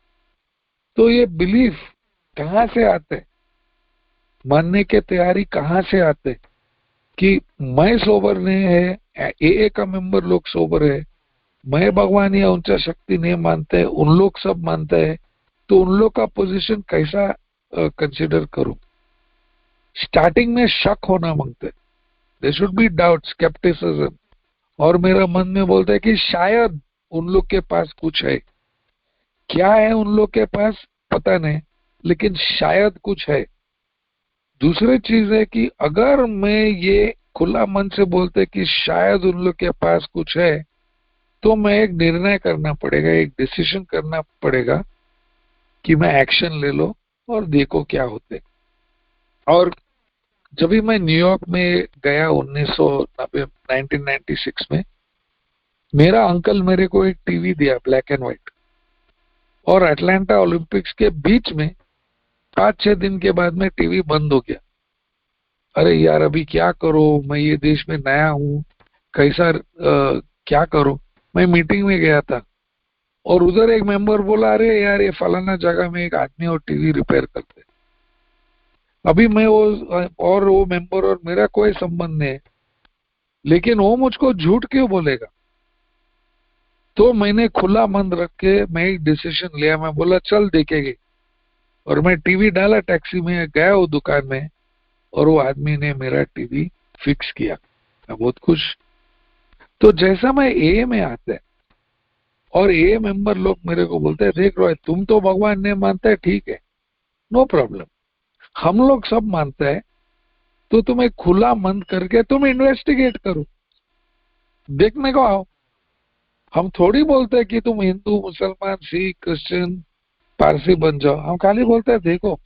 Speaker 1: तो ये बिलीफ कहाँ से आते, मानने के तैयारी कहाँ से आते कि मैं सोबर नहीं है, एए का मेंबर लोग सोबर है, मैं भगवान या ऊंचा शक्ति नहीं मानते, उन लोग सब मानते हैं, तो उन लोग का पोजीशन कैसा कंसिडर करूं? स्टार्टिंग में शक होना मांगते, there should be doubt, scepticism, और मेरा मन में बोलता है कि शायद उन लोग के पास कुछ है। क्या है उन लोग के पास पता नहीं, लेकिन शायद कुछ है। दूसरी चीज है कि अगर मैं ये खुला मन से बोलते कि शायद उन लोग के पास कुछ है, तो मैं एक निर्णय करना पड़ेगा, एक डिसीजन करना पड़ेगा कि मैं एक्शन ले लो और देखो क्या होते। और जब भी मैं न्यूयॉर्क में गया 1996 में, मेरा अंकल मेरे को एक टीवी दिया ब्लैक एंड व्हाइट, और अटलांटा ओलंपिक्स के बीच में 5-6 दिन के बाद में टीवी बंद हो गया। अरे यार अभी क्या करो, मैं ये देश में नया हूँ, कैसा क्या करो। मैं मीटिंग में गया था और उधर एक मेंबर बोला अरे यार ये फलाना जगह में एक आदमी और टीवी रिपेयर करते। अभी मैं वो मेंबर और मेरा कोई संबंध नहीं है, लेकिन वो मुझको झूठ क्यों बोलेगा? तो मैंने खुला मन रख के मैं एक डिसीजन लिया, मैं बोला चल देखेंगे। और मैं टीवी डाला, टैक्सी में गया वो दुकान में, और वो आदमी ने मेरा टीवी फिक्स किया। मैं बहुत खुश। तो जैसा मैं ए में आता है और ए मेंबर लोग मेरे को बोलते हैं, देख रहे तुम तो भगवान नहीं मानता है, ठीक है, नो प्रॉब्लम, हम लोग सब मानते हैं, तो तुम एक खुला मन करके तुम इन्वेस्टिगेट करो, देखने को आओ। हम थोड़ी बोलते हैं कि तुम हिंदू, मुसलमान, सिख, क्रिश्चियन, पारसी बन जाओ। हम खाली बोलते हैं देखो।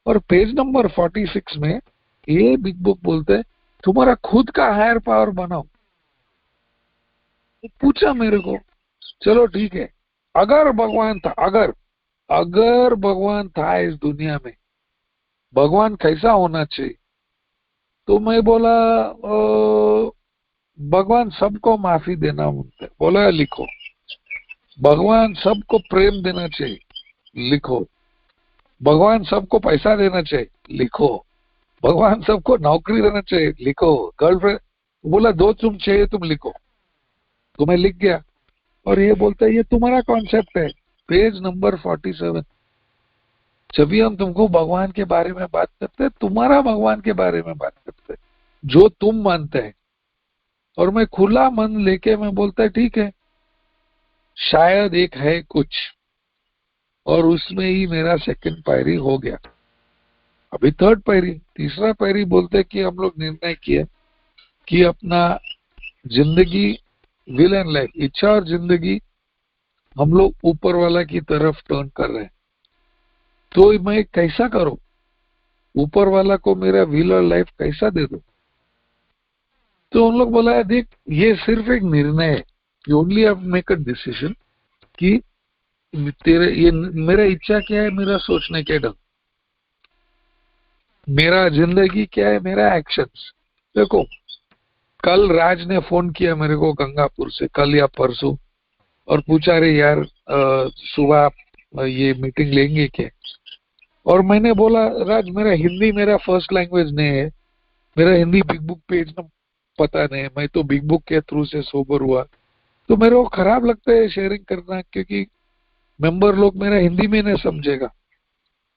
Speaker 1: और पेज नंबर 46 में ये बिग बुक बोलते हैं, तुम्हारा खुद का हायर पावर बनाओ। पूछा मेरे को, चलो ठीक है, अगर भगवान था, अगर भगवान था इस दुनिया में, भगवान कैसा होना चाहिए? तो मैं बोला भगवान सबको माफी देना मांगता है। बोला लिखो। भगवान सबको प्रेम देना चाहिए, लिखो। भगवान सबको पैसा देना चाहिए, लिखो। भगवान सबको नौकरी देना चाहिए, लिखो। गर्लफ्रेंड, बोला दो तुम चाहिए, तुम लिखो। तो मैं लिख गया। और ये बोलता है ये तुम्हारा कॉन्सेप्ट है, पेज नंबर 47। जब भी हम तुमको भगवान के बारे में बात करते हैं, तुम्हारा भगवान के बारे में बात करते हैं जो तुम मानते हैं। और मैं खुला मन लेके मैं बोलता है ठीक है, शायद एक है कुछ, और उसमें ही मेरा सेकंड पायरी हो गया। अभी थर्ड पायरी, तीसरा पायरी बोलते कि हम लोग निर्णय किया कि अपना जिंदगी, विल एंड लाइफ, इच्छा और जिंदगी हम लोग ऊपर वाला की तरफ टर्न कर रहे हैं। तो मैं कैसा करूं? ऊपर वाला को मेरा विल और लाइफ कैसा दे दूं? तो उन लोग बोला है, देख ये सिर्फ एक निर्णय है, you only have make a decision कि तेरे ये मेरा इच्छा क्या है, मेरा सोचने के ढंग, मेरा जिंदगी क्या है, मेरा एक्शंस। देखो, कल राज ने फोन किया मेरे को गंगापुर से, कल या परसों, और पूछा रे यार सुबह ये मीटिंग लेंगे क्या? और मैंने बोला राज मेरा हिंदी मेरा फर्स्ट लैंग्वेज नहीं है, मेरा हिंदी बिग बुक पेज ना पता नहीं, मैं तो बिग बुक के थ्रू से सोबर हुआ, तो मेरे को खराब लगता है शेयरिंग करना, क्योंकि मेंबर लोग मेरा हिंदी में नहीं समझेगा।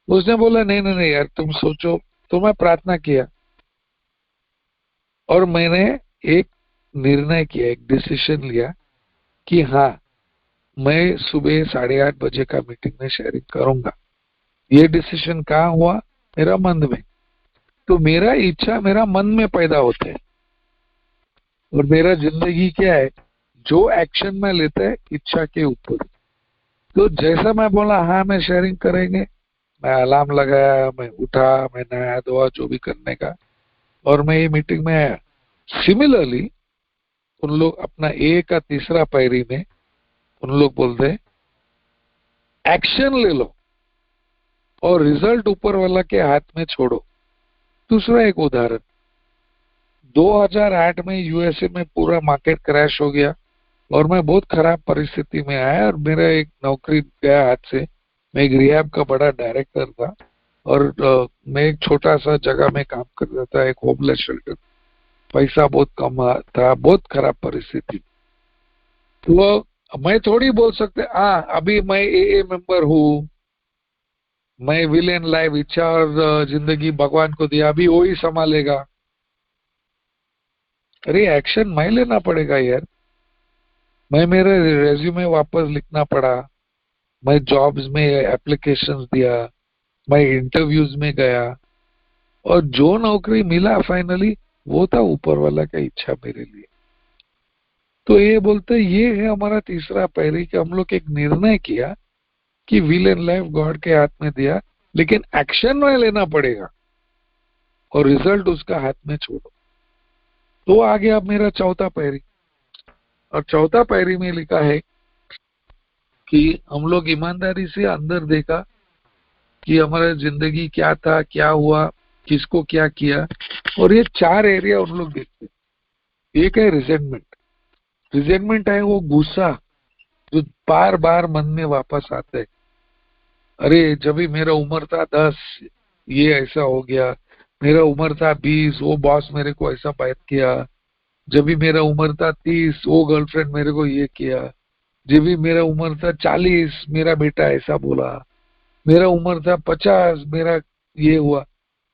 Speaker 1: उसने बोला नहीं नहीं नहीं यार तुम सोचो। तो मैं प्रार्थना किया और मैंने एक निर्णय किया, एक डिसीजन लिया कि हाँ मैं सुबह 8:30 बजे का मीटिंग में शेयरिंग करूंगा। ये डिसीजन कहाँ हुआ? मेरा मन में। तो मेरा इच्छा मेरा मन में पैदा होता है, और मेरा जिंदगी क्या है, जो एक्शन में लेता है इच्छा के ऊपर। तो जैसा मैं बोला हाँ मैं शेयरिंग करेंगे, मैं अलार्म लगाया, मैं उठा, मैं नहाया धोया जो भी करने का, और मैं ये मीटिंग में आया। सिमिलरली उन लोग अपना ए का तीसरा पायरी में उन लोग बोलते हैं एक्शन ले लो और रिजल्ट ऊपर वाला के हाथ में छोड़ो। दूसरा एक उदाहरण, 2008 में यूएसए में पूरा मार्केट क्रैश हो गया और मैं बहुत खराब परिस्थिति में आया, और मेरा एक नौकरी गया हाथ से। मैं एक रिहैब का बड़ा डायरेक्टर था, और मैं एक छोटा सा जगह में काम कर रहा था, एक होमलेस शेल्टर। पैसा बहुत कम था, बहुत खराब परिस्थिति। तो मैं थोड़ी बोल सकते अभी मैं ए मेंबर हूँ, मैं विल एंड लाइफ, इच्छा और जिंदगी भगवान को दिया, अभी वो ही संभालेगा। अरे एक्शन मैं लेना पड़ेगा यार। मैं मेरे रेज्यूमे वापस लिखना पड़ा, मैं जॉब्स में एप्लीकेशंस दिया, मैं इंटरव्यूज में गया, और जो नौकरी मिला फाइनली वो था ऊपर वाला का इच्छा मेरे लिए। तो ये बोलते ये है हमारा तीसरा पहले कि हम लोग एक निर्णय किया कि विल एंड लाइफ गॉड के हाथ में दिया, लेकिन एक्शन में लेना पड़ेगा और रिजल्ट उसका हाथ में छोड़ो। तो आ गया अब मेरा चौथा पैरी, और चौथा पैरी में लिखा है कि हम लोग ईमानदारी से अंदर देखा कि हमारा जिंदगी क्या था, क्या हुआ, किसको क्या किया, और ये 4 एरिया उन लोग देखते हैं। एक है रिजेंटमेंट। रिजेंटमेंट है वो गुस्सा जो बार बार मन में वापस आता है। अरे जब भी मेरा उम्र था 10 ये ऐसा हो गया, मेरा उम्र था 20 वो बॉस मेरे को ऐसा बात किया, जब भी मेरा उम्र था 30 वो गर्लफ्रेंड मेरे को ये किया, जब भी मेरा उम्र था 40 मेरा बेटा ऐसा बोला, मेरा उम्र था 50, मेरा ये हुआ।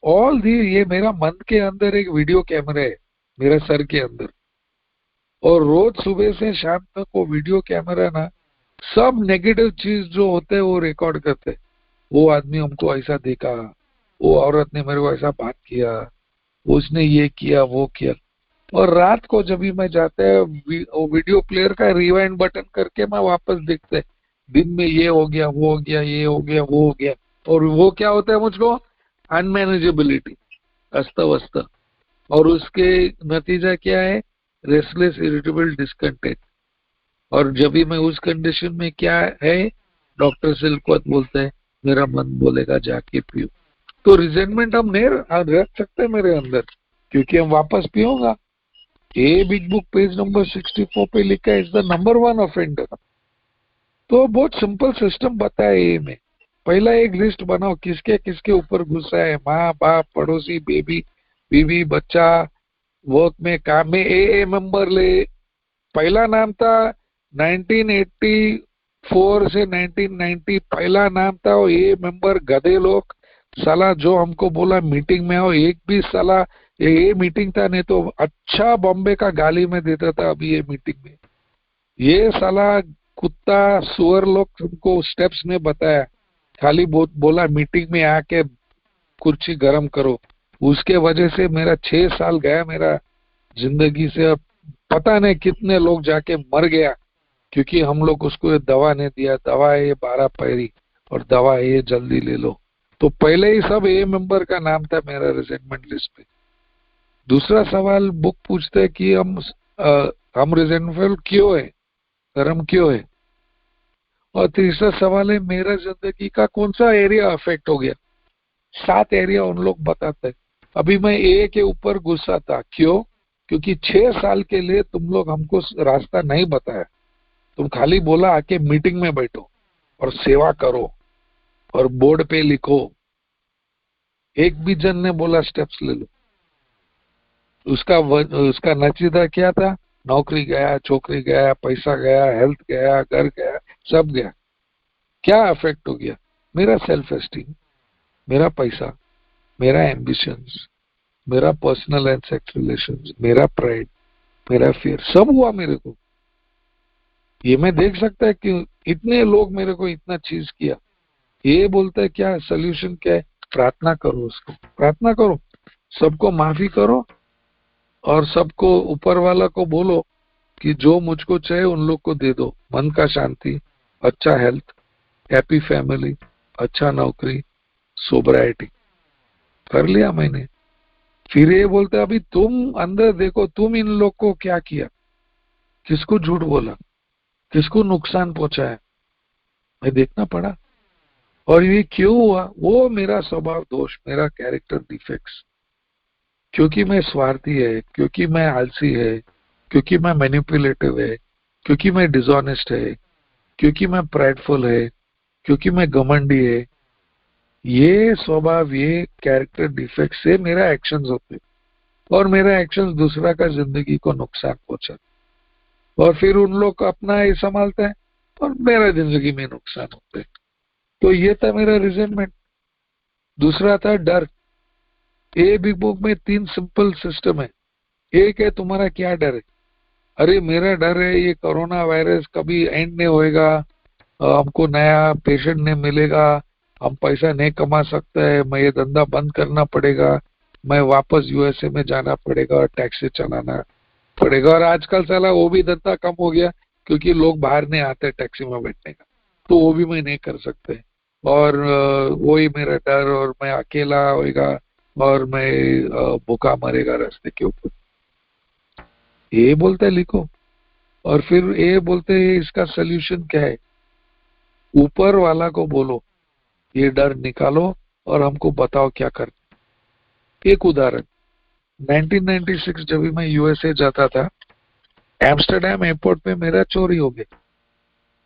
Speaker 1: ऑल दी ये मेरा मन के अंदर एक वीडियो कैमरा है, मेरा सर के अंदर। और रोज सुबह से शाम तक वो वीडियो कैमरा ना सब नेगेटिव चीज जो होते हैं वो रिकॉर्ड करते हैं। वो आदमी हमको ऐसा देखा, वो औरत ने मेरे को ऐसा बात किया, उसने ये किया वो किया। और रात को जब भी मैं जाता है वो वीडियो प्लेयर का रिवाइंड बटन करके मैं वापस देखते हैं, दिन में ये हो गया वो हो गया ये हो गया वो हो गया। और वो क्या होता है मुझको, अनमैनेजेबिलिटी, अस्त व्यस्त। और उसके नतीजा क्या है, रेस्टलेस इरिटेबल डिस्कंटेंट। और जब भी मैं उस कंडीशन में क्या है, डॉक्टर सिलक्वत बोलते हैं मेरा मन बोलेगा जाके पियो। तो रिजेंटमेंट हम नहीं रख सकते मेरे अंदर, क्योंकि हम वापस पियोगा। A big book page number 64 पे लिखा है इज द नंबर 1 ऑफेंडर। तो बहुत सिंपल सिस्टम बताया ए में। पहला एक लिस्ट बनाओ किसके किसके ऊपर गुस्सा है, माँ बाप पड़ोसी बेबी बीवी बच्चा, वर्क में काम में। ए मेंबर ले, पहला नाम था 1984 से 1990, पहला नाम था वो ए मेंबर। गधे लोग साला जो हमको बोला मीटिंग में आओ, एक भी साला ये मीटिंग था नहीं तो अच्छा बॉम्बे का गाली में देता था। अभी ये मीटिंग में ये साला कुत्ता सुअर लोग तुमको स्टेप्स ने बताया, खाली बोला मीटिंग में आके कुर्सी गरम करो। उसके वजह से मेरा 6 साल गया मेरा जिंदगी से। अब पता नहीं कितने लोग जाके मर गया, क्योंकि हम लोग उसको ये दवा नहीं दिया, दवा है ये 12 पैरी और दवा है ये जल्दी ले लो। तो पहले ही सब ए मेंबर का नाम था मेरा रिजेंटमेंट लिस्ट पे। दूसरा सवाल बुक पूछते हैं कि हम रिजेंटफुल क्यों है, गरम क्यों है। और तीसरा सवाल है मेरा जिंदगी का कौन सा एरिया अफेक्ट हो गया। 7 एरिया उन लोग बताते हैं। अभी मैं ए के ऊपर गुस्सा था, क्यों? क्योंकि 6 साल के लिए तुम लोग हमको रास्ता नहीं बताया। तुम खाली बोला आके मीटिंग में बैठो और सेवा करो और बोर्ड पे लिखो। एक भी जन ने बोला स्टेप्स ले लो। उसका नतीजा क्या था, नौकरी गया, छोकरी गया, पैसा गया, हेल्थ गया, घर गया, सब गया। क्या अफेक्ट हो गया, मेरा सेल्फ एस्टीम, मेरा पैसा, मेरा एम्बिशंस, मेरा पर्सनल एंड सेक्स रिलेशंस, मेरा प्राइड, मेरा फियर, सब हुआ मेरे को। ये मैं देख सकता है कि इतने लोग मेरे को इतना चीज किया। ये बोलता है क्या सोल्यूशन क्या है, प्रार्थना करो, उसको प्रार्थना करो, सबको माफी करो और सबको ऊपर वाला को बोलो कि जो मुझको चाहिए उन लोग को दे दो। मन का शांति, अच्छा हेल्थ, हैप्पी फैमिली, अच्छा नौकरी, सोबराइटी। कर लिया मैंने। फिर ये बोलते अभी तुम अंदर देखो, तुम इन लोग को क्या किया, किसको झूठ बोला, किसको नुकसान पहुंचाया, मैं देखना पड़ा। और ये क्यों हुआ, वो मेरा स्वभाव दोष, मेरा कैरेक्टर डिफेक्ट्स। क्योंकि मैं स्वार्थी है, क्योंकि मैं आलसी है, क्योंकि मैं मैनिपुलेटिव है, क्योंकि मैं डिसऑनेस्ट है, क्योंकि मैं प्राइडफुल है, क्योंकि मैं घमंडी है। ये स्वभाव, ये कैरेक्टर डिफेक्ट से मेरा एक्शंस होते हैं और मेरा एक्शंस दूसरा का जिंदगी को नुकसान पहुंचाते। और फिर उन लोग अपना ये संभालते हैं और मेरा जिंदगी में नुकसान होते हैं। तो ये था मेरा रिजेंटमेंट। दूसरा था डर। ए बिग बुक में 3 सिंपल सिस्टम है। एक है तुम्हारा क्या डर है, अरे मेरा डर है ये कोरोना वायरस कभी एंड नहीं होएगा, हमको नया पेशेंट नहीं मिलेगा, हम पैसा नहीं कमा सकते हैं, मैं ये धंधा बंद करना पड़ेगा, मैं वापस यूएसए में जाना पड़ेगा और टैक्सी चलाना पड़ेगा। और आजकल साला वो भी धंधा कम हो गया, क्योंकि लोग बाहर नहीं आते टैक्सी में बैठने का, तो वो भी मैं नहीं कर सकते। और वही मेरा डर, और मैं अकेला होएगा और मैं भूखा मरेगा रास्ते के ऊपर। ये बोलते है लिखो। और फिर ये बोलते हैं इसका सोल्यूशन क्या है, ऊपर वाला को बोलो ये डर निकालो और हमको बताओ क्या करना। एक उदाहरण, 1996 जब भी मैं यूएसए जाता था, एम्स्टरडेम एयरपोर्ट पे मेरा चोरी हो गया,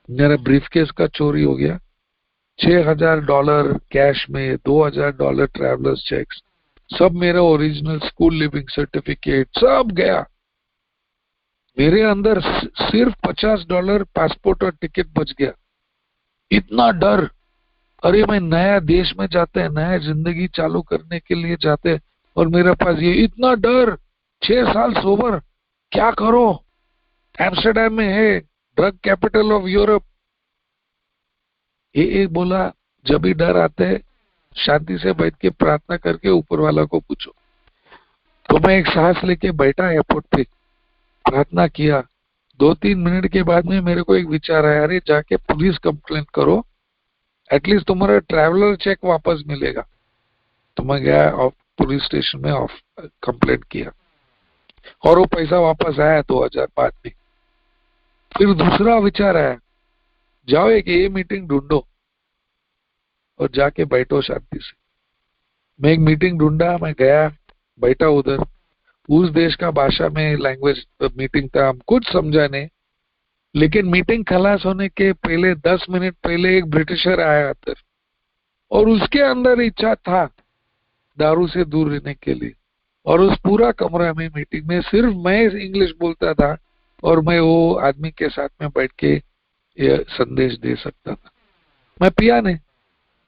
Speaker 1: मेरा ब्रीफकेस का चोरी हो गया। $6,000 कैश में, $2,000 ट्रैवलर्स चेक्स, सब मेरा ओरिजिनल स्कूल लिविंग सर्टिफिकेट सब गया। मेरे अंदर सिर्फ $50 पासपोर्ट और टिकट बच गया। इतना डर, अरे मैं नया देश में जाते हैं, नया जिंदगी चालू करने के लिए जाते हैं, और मेरे पास ये इतना डर, 6 साल सोबर, क्या करो, एम्स्टरडेम में है, ड्रग कैपिटल ऑफ यूरोप। ये बोला जब भी डर आते है शांति से बैठ के प्रार्थना करके ऊपर वाला को पूछो। तो मैं एक सांस लेके बैठा एयरपोर्ट पे, प्रार्थना किया। 2-3 मिनट के बाद में मेरे को एक विचार आया, अरे जाके पुलिस कंप्लेंट करो, एटलीस्ट तुम्हारा ट्रैवलर चेक वापस मिलेगा। तो मैं गया और पुलिस स्टेशन में ऑफ कंप्लेंट किया, और वो पैसा वापस आया 2000 बाद में। फिर दूसरा विचार आया, जाओ एक ये मीटिंग ढूंढो और जाके बैठो शांति से। मैं एक मीटिंग ढूंढा, मैं गया, बैठा उधर, उस देश का भाषा में लैंग्वेज मीटिंग था, हम कुछ समझा नहीं। लेकिन मीटिंग खलास होने के पहले 10 मिनट पहले एक ब्रिटिशर आया अंदर, और उसके अंदर इच्छा था दारू से दूर रहने के लिए। और उस पूरा कमरा में मीटिंग में सिर्फ मैं इंग्लिश बोलता था, और मैं वो आदमी के साथ में बैठ के ये संदेश दे सकता था। मैं पिया नहीं,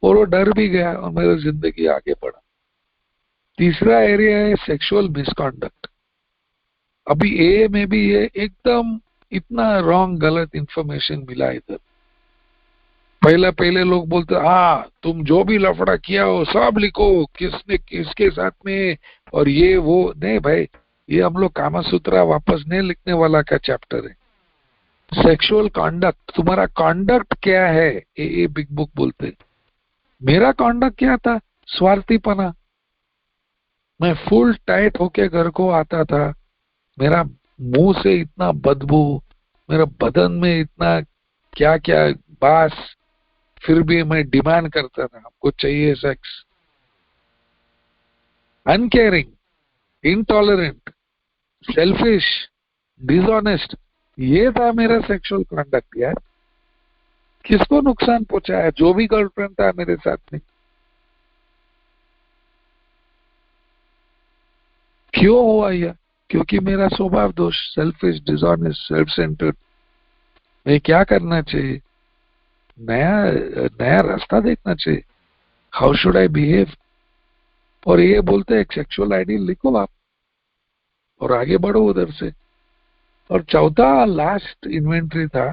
Speaker 1: और वो डर भी गया, और मेरी जिंदगी आगे बढ़ा। तीसरा एरिया है सेक्सुअल मिसकॉन्डक्ट। अभी ए में भी ये एकदम इतना रॉन्ग, गलत इंफॉर्मेशन मिला इधर। पहले लोग बोलते हाँ तुम जो भी लफड़ा किया हो सब लिखो, किसने किसके साथ में, और ये वो। नहीं भाई, ये हम लोग कामासूत्रा वापस नहीं लिखने वाला का चैप्टर है। सेक्सुअल कॉन्डक्ट, तुम्हारा कॉन्डक्ट क्या है, ये बिग बुक बोलते। मेरा कॉन्डक्ट क्या था, स्वार्थीपना। मैं फुल टाइट होके घर को आता था, मेरा मुंह से इतना बदबू, मेरा बदन में इतना क्या क्या बास, फिर भी मैं डिमांड करता था हमको चाहिए sex. Uncaring, intolerant, selfish, dishonest, ये था मेरा सेक्सुअल कॉन्डक्ट यार। किसको नुकसान पहुंचाया, जो भी गर्लफ्रेंड था मेरे साथ में। क्यों हुआ यह, क्योंकि मेरा स्वभाव दोष, सेल्फिश, डिसऑनेस्ट, सेल्फ सेंटर्ड। मैं क्या करना चाहिए, नया नया रास्ता देखना चाहिए, हाउ शुड आई बिहेव। और ये बोलते हैं सेक्सुअल आइडियल लिखो आप और आगे बढ़ो उधर से। और चौथा लास्ट इन्वेंटरी था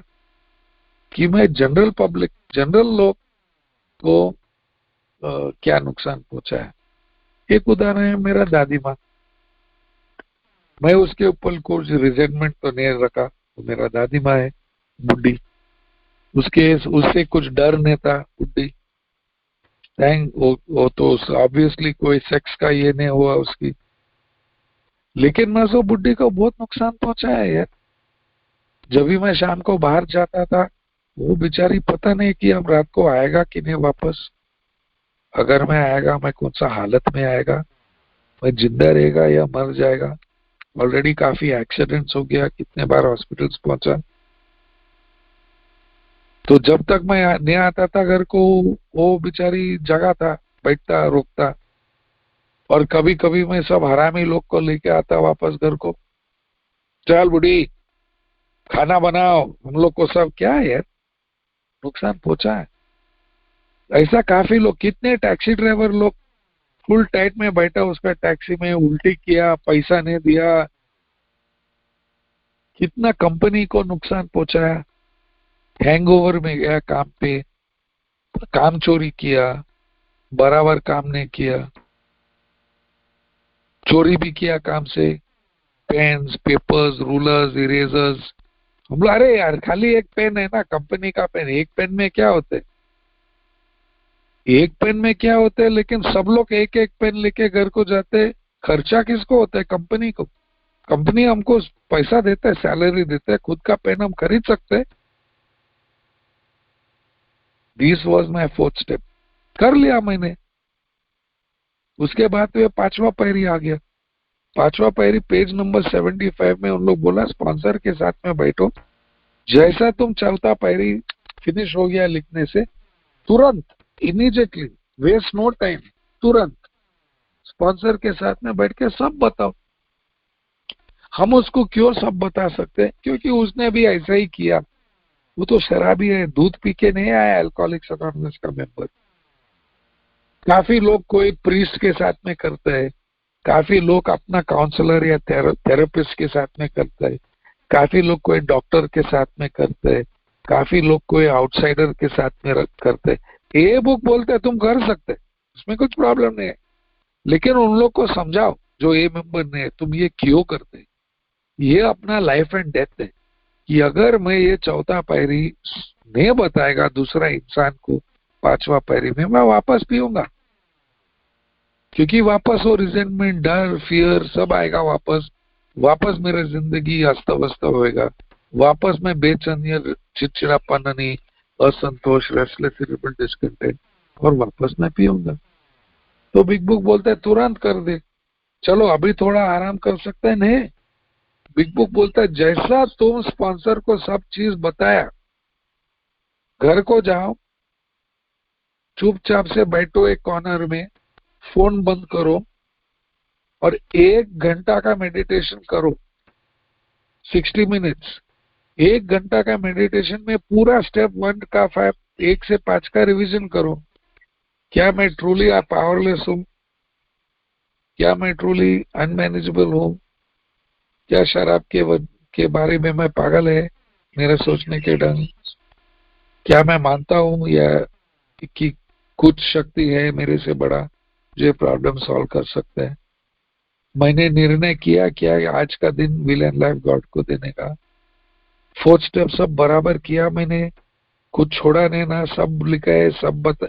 Speaker 1: कि मैं जनरल पब्लिक, जनरल लोग को क्या नुकसान पहुंचा है। एक उदाहरण है मेरा दादी माँ। मैं उसके ऊपर कुछ रिजेंटमेंट तो नहीं रखा, तो मेरा दादी माँ है बुढ़ी, उससे कुछ डर नहीं था बुढ़ी। वो तो ऑब्वियसली कोई सेक्स का ये नहीं हुआ उसकी, लेकिन मैं तो बुढ़ी को बहुत नुकसान पहुंचाया है यार। जब भी मैं शाम को बाहर जाता था, वो बेचारी पता नहीं कि अब रात को आएगा कि नहीं वापस। अगर मैं आएगा, मैं कौन सा हालत में आएगा, मैं जिंदा रहेगा या मर जाएगा। ऑलरेडी काफी एक्सीडेंट्स हो गया, कितने बार हॉस्पिटल्स पहुंचा। तो जब तक मैं नहीं आता था घर को, वो बेचारी जगह था, बैठता रोकता। और कभी कभी मैं सब हरामी लोग को लेके आता वापस घर को, चल बुढ़ी खाना बनाओ, हम लोग को सब क्या है यार, नुकसान पहुंचा है। ऐसा काफी लोग, कितने टैक्सी ड्राइवर लोग फुल टाइट में बैठा उसका टैक्सी में, उल्टी किया, पैसा नहीं दिया, कितना कंपनी को नुकसान पहुंचाया। हैंगओवर में गया काम पे, काम चोरी किया, बराबर काम नहीं किया, चोरी भी किया काम से, पेन्स, पेपर्स, रूलर्स, इरेजर्स। हम लोग अरे यार खाली एक पेन है ना, कंपनी का पेन, एक पेन में क्या होते है, एक पेन में क्या होता है। लेकिन सब लोग एक एक पेन लेके घर को जाते, खर्चा किसको होता है, कंपनी को। कंपनी हमको पैसा देता है, सैलरी देता है, खुद का पेन हम खरीद सकते हैं। This was my fourth step, कर लिया मैंने। उसके बाद तो ये पांचवा पैरी आ गया। पांचवा पैरी पेज नंबर 75 में उन लोग बोला स्पॉन्सर के साथ में बैठो, जैसा तुम चौथा पैरी फिनिश हो गया लिखने से, तुरंत इमीडिएटली, वेस्ट नो टाइम, तुरंत स्पॉन्सर के साथ में बैठ के सब बताओ। हम उसको क्यों सब बता सकते हैं, क्योंकि उसने भी ऐसा ही किया। वो तो शराबी है, दूध पी के नहीं आया अल्कोहलिक्स अनोनिमस का मेंबर। काफी लोग कोई प्रीस्ट के साथ में करते हैं, काफी लोग अपना काउंसलर या थेरेपिस्ट के साथ में करते हैं, काफी लोग कोई डॉक्टर के साथ में करते हैं, काफी लोग कोई आउटसाइडर के साथ में करते हैं। ये बुक बोलते हैं तुम कर सकते, उसमें कुछ प्रॉब्लम नहीं है, लेकिन उन लोग को समझाओ जो ए मेंबर ने, तुम ये क्यों करते, ये अपना लाइफ एंड डेथ है कि अगर मैं ये चौथा पैरी नहीं बताएगा दूसरा इंसान को पांचवा पैरी में, मैं वापस पीऊंगा, क्योंकि वापस वो रिजेंटमेंट, डर, फियर सब आएगा वापस, वापस मेरा जिंदगी अस्त व्यस्त होएगा, वापस मैं बेचैनी, चिड़चिड़ापन, असंतोष, रेस्टलेस, इरिटेबल, डिस्कंटेंट, और वापस मैं पीऊंगा। तो बिग बुक बोलता है तुरंत कर दे, चलो अभी थोड़ा आराम कर सकते हैं। नहीं, बिग बुक बोलता है जैसा तुम स्पॉन्सर को सब चीज बताया, घर को जाओ, चुपचाप से बैठो एक कॉर्नर में, फोन बंद करो और 1 घंटा का मेडिटेशन करो, 60 मिनट्स। 1 घंटा का मेडिटेशन में पूरा स्टेप 1 का 5, 1 से 5 का रिवीजन करो। क्या मैं ट्रूली पावरलेस हूँ? क्या मैं ट्रूली अनमैनेजेबल हूँ? क्या शराब के बारे में मैं पागल है मेरे सोचने के ढंग? क्या मैं मानता हूँ या कि कुछ शक्ति है मेरे से बड़ा जो ये प्रॉब्लम सॉल्व कर सकता है? मैंने निर्णय किया क्या आज का दिन विल एंड लाइफ गॉड को देने का। 4 स्टेप सब बराबर किया मैंने, कुछ छोड़ा नहीं ना, सब लिखा है, सब बता,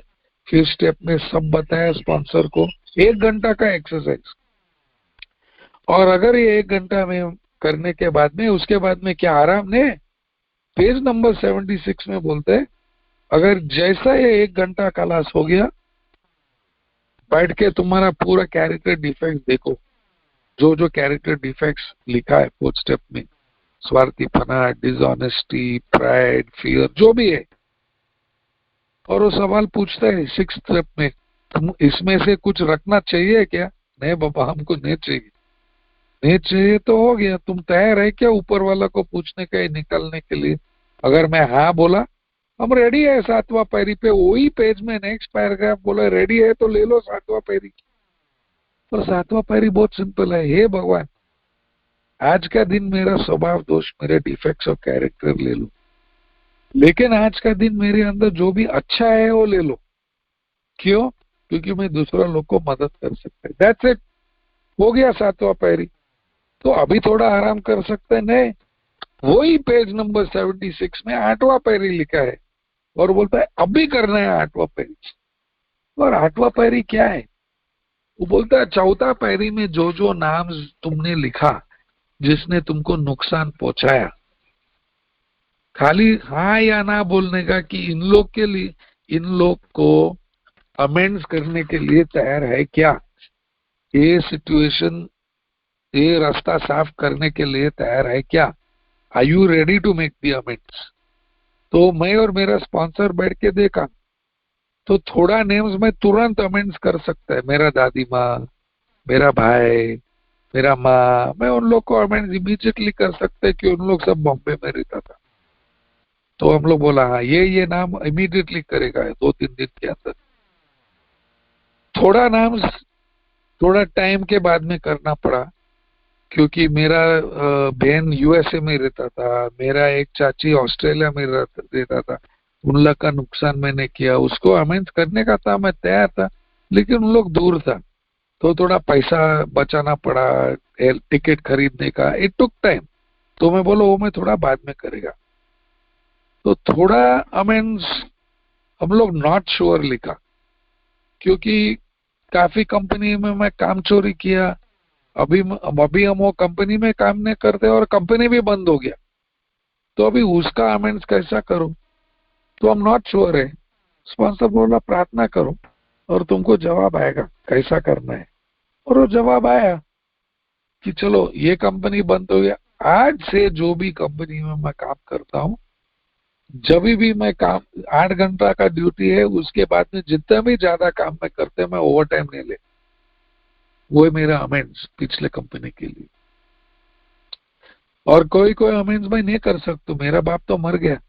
Speaker 1: 5 स्टेप में सब बताया स्पॉन्सर को। 1 घंटा का एक्सरसाइज, और अगर ये 1 घंटा में करने के बाद में, उसके बाद में क्या आराम नहीं? पेज नंबर 76 में बोलते हैं अगर जैसा ये 1 घंटा क्लास हो गया, बैठ के तुम्हारा पूरा कैरेक्टर डिफेक्ट्स देखो, जो जो कैरेक्टर डिफेक्ट्स लिखा है 4 स्टेप में, स्वार्थीपना, डिसऑनेस्टी, प्राइड, फियर, जो भी है, और वो सवाल पूछता है 6 स्टेप में, तुम इसमें से कुछ रखना चाहिए क्या? नहीं बाबा, हमको नहीं चाहिए। नहीं चाहिए तो हो गया, तुम तैयार है क्या ऊपर वाला को पूछने के, निकलने के लिए? अगर मैं हाँ बोला, हम रेडी है 7वां पैरी पे, वही पेज में नेक्स्ट पैराग्राफ बोला रेडी है तो ले लो 7वां पैरी। और 7वां पैरी बहुत सिंपल है, हे भगवान आज का दिन मेरा स्वभाव दोष, मेरे डिफेक्ट्स और कैरेक्टर ले लो, लेकिन आज का दिन मेरे अंदर जो भी अच्छा है वो ले लो। क्यों? क्योंकि मैं दूसरा लोग को मदद कर सकता है। दैट्स इट, हो गया 7वां पैरी। तो अभी थोड़ा आराम कर सकते हैं? नहीं, वही पेज नंबर 76 में 8वां पैरी लिखा है, और बोलता है अभी करना है 8वां पैरी। और 8वां पैरी क्या है? वो बोलता है चौथा पैरी में जो जो नाम तुमने लिखा जिसने तुमको नुकसान पहुंचाया, खाली हाँ या ना बोलने का कि इन लोग के लिए, इन लोग को अमेंड्स करने के लिए तैयार है क्या? ये सिचुएशन, ये रास्ता साफ करने के लिए तैयार है क्या? Are you ready to make the amends? तो मैं और मेरा स्पॉन्सर बैठ के देखा, तो थोड़ा नेम्स में तुरंत अमेंड्स कर सकता है। मेरा दादी माँ, मेरा भाई, मेरा माँ, मैं उन लोग को अमेंड्स इमीडिएटली कर सकते हैं कि उन लोग सब बॉम्बे में रहता था। तो हम लोग बोला हाँ ये नाम इमीडिएटली करेगा 2-3 दिन के अंदर। थोड़ा नाम थोड़ा टाइम के बाद में करना पड़ा, क्योंकि मेरा बहन यूएसए में रहता था, मेरा एक चाची ऑस्ट्रेलिया में रहता था, उन लोग का नुकसान मैंने किया, उसको अमेंड करने का था, मैं तैयार था, लेकिन उन लोग दूर था, तो थोड़ा पैसा बचाना पड़ा, टिकट खरीदने का, इट टुक टाइम। तो मैं बोला वो मैं थोड़ा बाद में करेगा। तो थोड़ा अमेंड्स हम लोग नॉट श्योर लिखा, क्योंकि काफी कंपनी में मैं काम चोरी किया, अभी हम वो कंपनी में काम नहीं करते और कंपनी भी बंद हो गया, तो अभी उसका अमेंड्स कैसा करूं? तो हम नॉट श्योर है। स्पॉन्सर बोला प्रार्थना करो और तुमको जवाब आएगा कैसा करना है। और वो जवाब आया कि चलो ये कंपनी बंद हो गया, आज से जो भी कंपनी में मैं काम करता हूँ, जब भी मैं काम 8 घंटा का ड्यूटी है, उसके बाद में जितना भी ज्यादा काम मैं करते मैं ओवर टाइम नहीं ले, वो है मेरा अमेंड्स पिछले कंपनी के लिए। और कोई कोई अमेंड्स मैं नहीं कर सकता, मेरा बाप तो मर गया,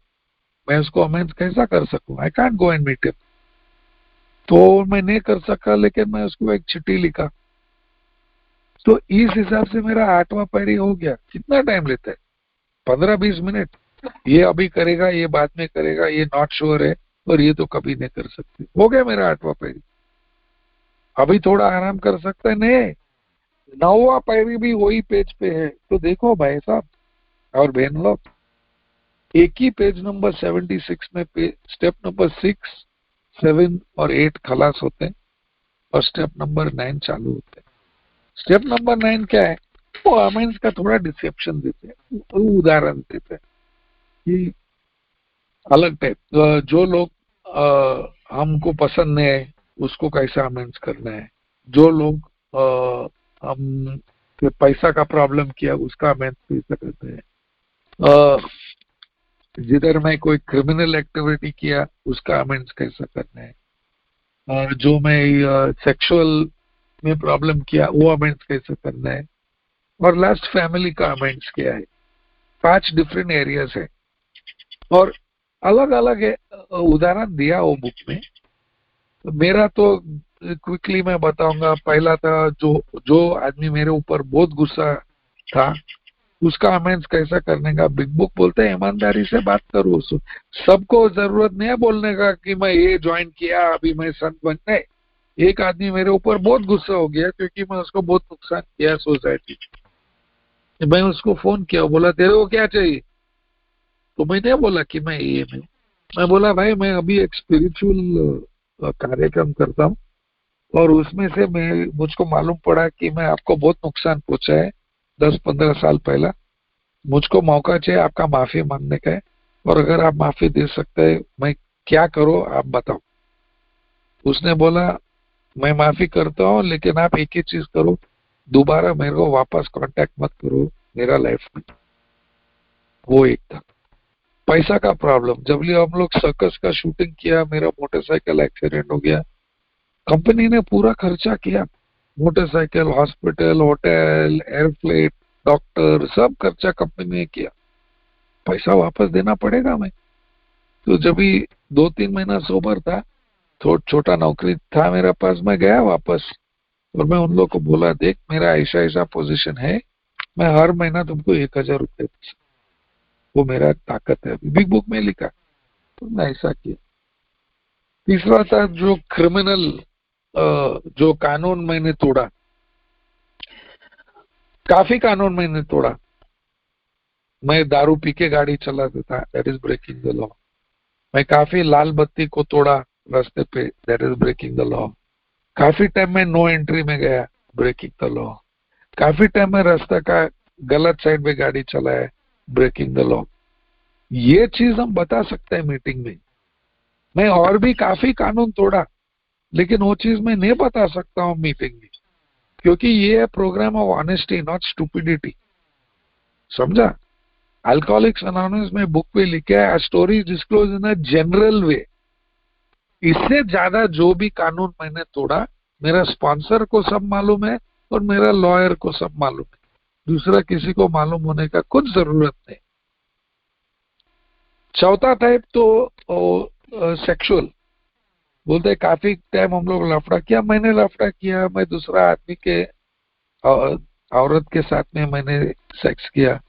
Speaker 1: मैं उसको अमेंड्स कैसा कर सकूं? I can't go and meet him. तो मैं नहीं कर सका, लेकिन मैं उसको एक चिट्ठी लिखा। तो इस हिसाब से मेरा 8वां पैरी हो गया। कितना टाइम लेता है? 15-20 मिनट। ये अभी करेगा, ये बाद में करेगा, ये नॉट श्योर है, और ये तो कभी नहीं कर सकते। हो गया मेरा 8वां पैरी। अभी थोड़ा आराम कर सकते हैं? नहीं, 9वां पैरी भी वही पेज पे है। तो देखो भाई साहब और बहन लोग, एक ही पेज नंबर 76 में स्टेप नंबर 6, 7 और 8 खलास होते हैं, और स्टेप नंबर 9 चालू होते हैं। स्टेप नंबर 9 क्या है? वो अमेंस का थोड़ा डिसेप्शन देते हैं, तो उदाहरण देते हैं कि अलग टाइप, जो लोग हमको पसंद नहीं है उसको कैसा अमेंस करना है, जो लोग हम पैसा का प्रॉब्लम किया उसका अमेंस कैसा करते हैं, जिधर मैं कोई क्रिमिनल एक्टिविटी किया उसका अमेंस कैसा करना है, जो मैं सेक्सुअल में प्रॉब्लम किया वो अमेंस कैसे करना है, और लास्ट फैमिली का अमेंस क्या है। 5 डिफरेंट एरियाज है, और अलग अलग उदाहरण दिया वो बुक में। तो मेरा तो क्विकली मैं बताऊंगा। पहला था, जो जो आदमी मेरे ऊपर बहुत गुस्सा था उसका अमेंस कैसा करने का। बिग बुक बोलते हैं ईमानदारी से बात करो। सबको जरूरत नहीं है बोलने का कि मैं ये ज्वाइन किया अभी मैं संत बन गए। एक आदमी मेरे ऊपर बहुत गुस्सा हो गया क्योंकि मैं उसको बहुत नुकसान किया सोसाइटी। मैं उसको फोन किया, बोला तेरे को क्या चाहिए? तो मैंने बोला कि मैं बोला भाई मैं अभी एक स्पिरिचुअल कार्यक्रम करता हूँ, और उसमें से मैं मुझको मालूम पड़ा कि मैं आपको बहुत नुकसान पहुंचा है 10-15 साल पहला। मुझको मौका चाहिए आपका माफी मांगने का है, और अगर आप माफी दे सकते हैं मैं क्या करूं आप बताओ। उसने बोला मैं माफी करता हूँ, लेकिन आप एक ही चीज करो, दोबारा मेरे को वापस कांटेक्ट मत करो मेरा लाइफ में। वो एक था। पैसा का प्रॉब्लम, जब भी हम लोग सर्कस का शूटिंग किया मेरा मोटरसाइकिल एक्सीडेंट हो गया। कंपनी ने पूरा खर्चा किया, मोटरसाइकिल, हॉस्पिटल, होटल, एयरफ्लेट, डॉक्टर, सब खर्चा कंपनी ने किया। पैसा वापस देना पड़ेगा मैं। तो जब भी 2-3 महीना सोबर था, छोटा नौकरी था मेरा पास, मैं गया वापस, और मैं उन लोग को बोला देख मेरा ऐसा ऐसा पोजीशन है, मैं हर महीना तुमको 1,000 रुपये, वो मेरा ताकत है, बिग बुक में लिखा। तो मैं ऐसा किया। तीसरा था जो क्रिमिनल, जो कानून मैंने तोड़ा, काफी कानून मैंने तोड़ा। मैं दारू पी के गाड़ी चलाता था, that is breaking the law. मैं काफी लाल बत्ती को तोड़ा रास्ते पे, that is breaking the law. काफी टाइम में नो एंट्री में गया, ब्रेकिंग द लॉ। काफी टाइम में रास्ता का गलत साइड में गाड़ी चलाया, ब्रेकिंग द लॉ। ये चीज हम बता सकते हैं मीटिंग में। मैं और भी काफी कानून तोड़ा, लेकिन वो चीज मैं नहीं बता सकता हूँ मीटिंग में, क्योंकि ये है programme of honesty not stupidity. समझा? अल्कोहलिक्स अनोनिमस में बुक पे लिखा है story disclose in a general way. इससे ज्यादा जो भी कानून मैंने तोड़ा, मेरा स्पॉन्सर को सब मालूम है और मेरा लॉयर को सब मालूम है। दूसरा किसी को मालूम होने का कुछ जरूरत नहीं। चौथा टाइप तो सेक्सुअल। बोलते हैं काफी टाइम हम लोग लफड़ा किया, मैंने लफड़ा किया, मैं दूसरा आदमी के औरत के साथ में मैंने सेक्स किया।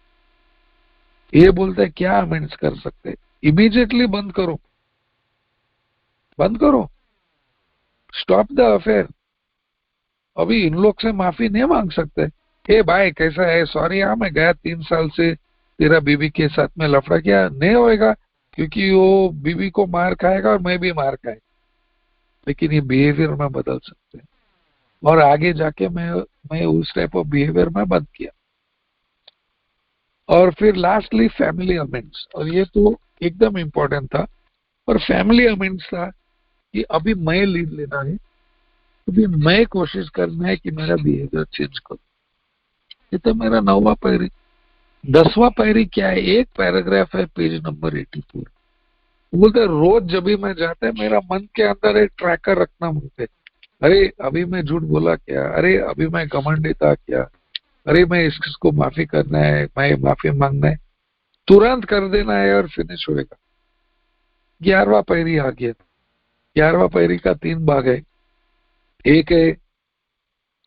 Speaker 1: ये बोलते हैं क्या अमेंड्स कर सकते? इमीडिएटली बंद करो, बंद करो, स्टॉप द अफेयर। अभी इन लोग से माफी नहीं मांग सकते। हे भाई कैसा है, सॉरी हाँ मैं गया 3 साल से तेरा बीवी के साथ में लफड़ा किया, नहीं होएगा, क्योंकि वो बीवी को मार खाएगा और मैं भी मार खाएगा। लेकिन ये बिहेवियर में बदल सकते हैं, और आगे जाके मैं उस टाइप ऑफ बिहेवियर में बंद किया। और फिर लास्टली फैमिली अमेंड्स, और ये तो एकदम इम्पोर्टेंट था। और फैमिली अमेंड्स था कि अभी मैं लीड लेना है, अभी मैं कोशिश करना है कि मेरा बिहेवियर चेंज करूं। ये तो मेरा 9वां पैरी। 10वां पैरी क्या है? एक पैराग्राफ है पेज नंबर 84। बोलते रोज जब भी मैं जाता है मेरा मन के अंदर एक ट्रैकर रखना बोलते, अरे अभी मैं झूठ बोला क्या, अरे अभी मैं घमंडी था क्या, अरे मैं इसको माफी करना है, मैं माफी मांगना है, तुरंत कर देना है और फिनिश होएगा। 11वां पैरी आ गया। 11वां पैरी का 3 भाग है। एक है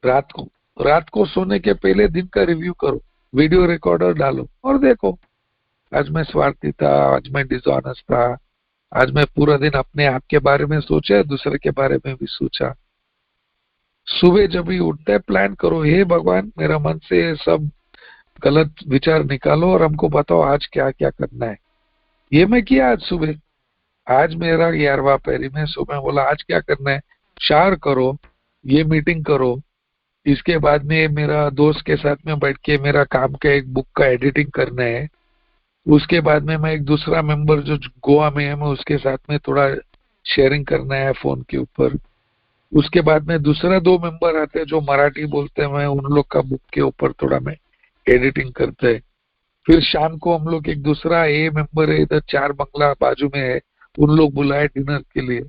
Speaker 1: रात को सोने के पहले दिन का रिव्यू करो, वीडियो रिकॉर्डर डालो और देखो, आज मैं स्वार्थी था, आज मैं डिसऑनेस्ट था, आज मैं पूरा दिन अपने आप के बारे में सोचा, दूसरे के बारे में भी सोचा। सुबह जब भी उठते प्लान करो, हे भगवान मेरा मन से सब गलत विचार निकालो और हमको बताओ आज क्या क्या करना है। ये मैं किया आज सुबह। आज मेरा 11वां पैरी में सुबह बोला आज क्या करना है, शार करो, ये मीटिंग करो, इसके बाद में मेरा दोस्त के साथ में बैठ के मेरा काम का एक बुक का एडिटिंग करना है, उसके बाद में मैं एक दूसरा मेंबर जो गोवा में है मैं उसके साथ में थोड़ा शेयरिंग करना है फोन के ऊपर, उसके बाद में दूसरा 2 मेंबर आते हैं जो मराठी बोलते हैं, मैं उन लोग का बुक के ऊपर थोड़ा मैं एडिटिंग करते हैं। फिर शाम को हम लोग एक दूसरा ए मेंबर है इधर 4 बंगला बाजू में है, उन लोग बुलाए डिनर के लिए।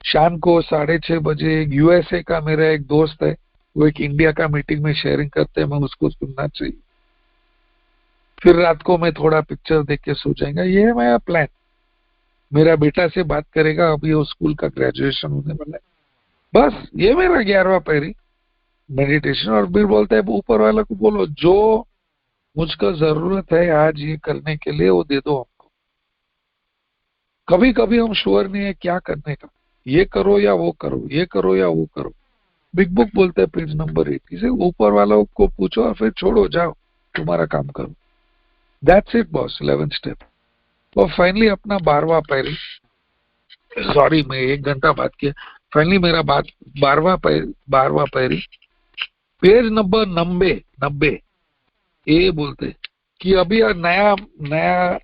Speaker 1: शाम को 6:30 बजे यूएसए का मेरा एक दोस्त है, वो एक इंडिया का मीटिंग में शेयरिंग करते हैं, मैं उसको सुनना चाहिए। फिर रात को मैं थोड़ा पिक्चर देख के सो जाएगा। ये है मेरा प्लान। मेरा बेटा से बात करेगा, अभी वो स्कूल का ग्रेजुएशन होने वाला है। बस ये मेरा 11वां पैरी मेडिटेशन। और फिर बोलते हैं ऊपर वाला को बोलो जो मुझको जरूरत है आज ये करने के लिए वो दे दो हमको। कभी कभी हम श्योर नहीं है क्या करने का, ये करो या वो करो, ये करो या वो करो। बिग बुक बोलते हैं पेज नंबर 80 से ऊपर वालों को पूछो और फिर छोड़ो, जाओ तुम्हारा काम करो। That's it boss, 11 step. और फाइनली अपना 12वां पैरी, सॉरी मैं 1 घंटा बात किया, फाइनली मेरा बात 12वां पैरी पेज नंबर 90 ये बोलते कि अभी नया नया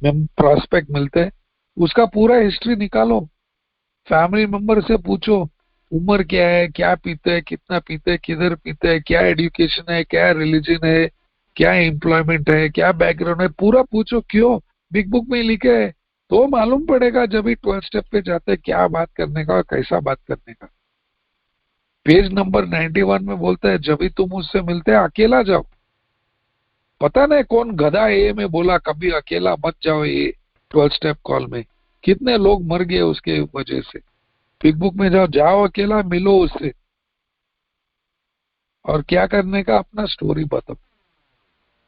Speaker 1: प्रोस्पेक्ट मिलते हैं, उसका पूरा हिस्ट्री निकालो, फैमिली मेंबर से पूछो उम्र क्या है, क्या पीते हैं, कितना पीते हैं, किधर पीते हैं, क्या एजुकेशन है, क्या रिलीजन है, क्या एम्प्लॉयमेंट है, क्या बैकग्राउंड है, पूरा पूछो। क्यों? बिग बुक में लिखे है तो मालूम पड़ेगा जब भी 12 स्टेप पे जाते हैं क्या बात करने का और कैसा बात करने का। पेज नंबर 91 में बोलता है जब भी तुम उससे मिलते हैं अकेला जाओ। पता नहीं कौन गधा ए में बोला कभी अकेला मत जाओ, ये 12 स्टेप कॉल में कितने लोग मर गए उसके वजह से। बिग बुक में जाओ अकेला, मिलो उससे और क्या करने का अपना स्टोरी बताओ।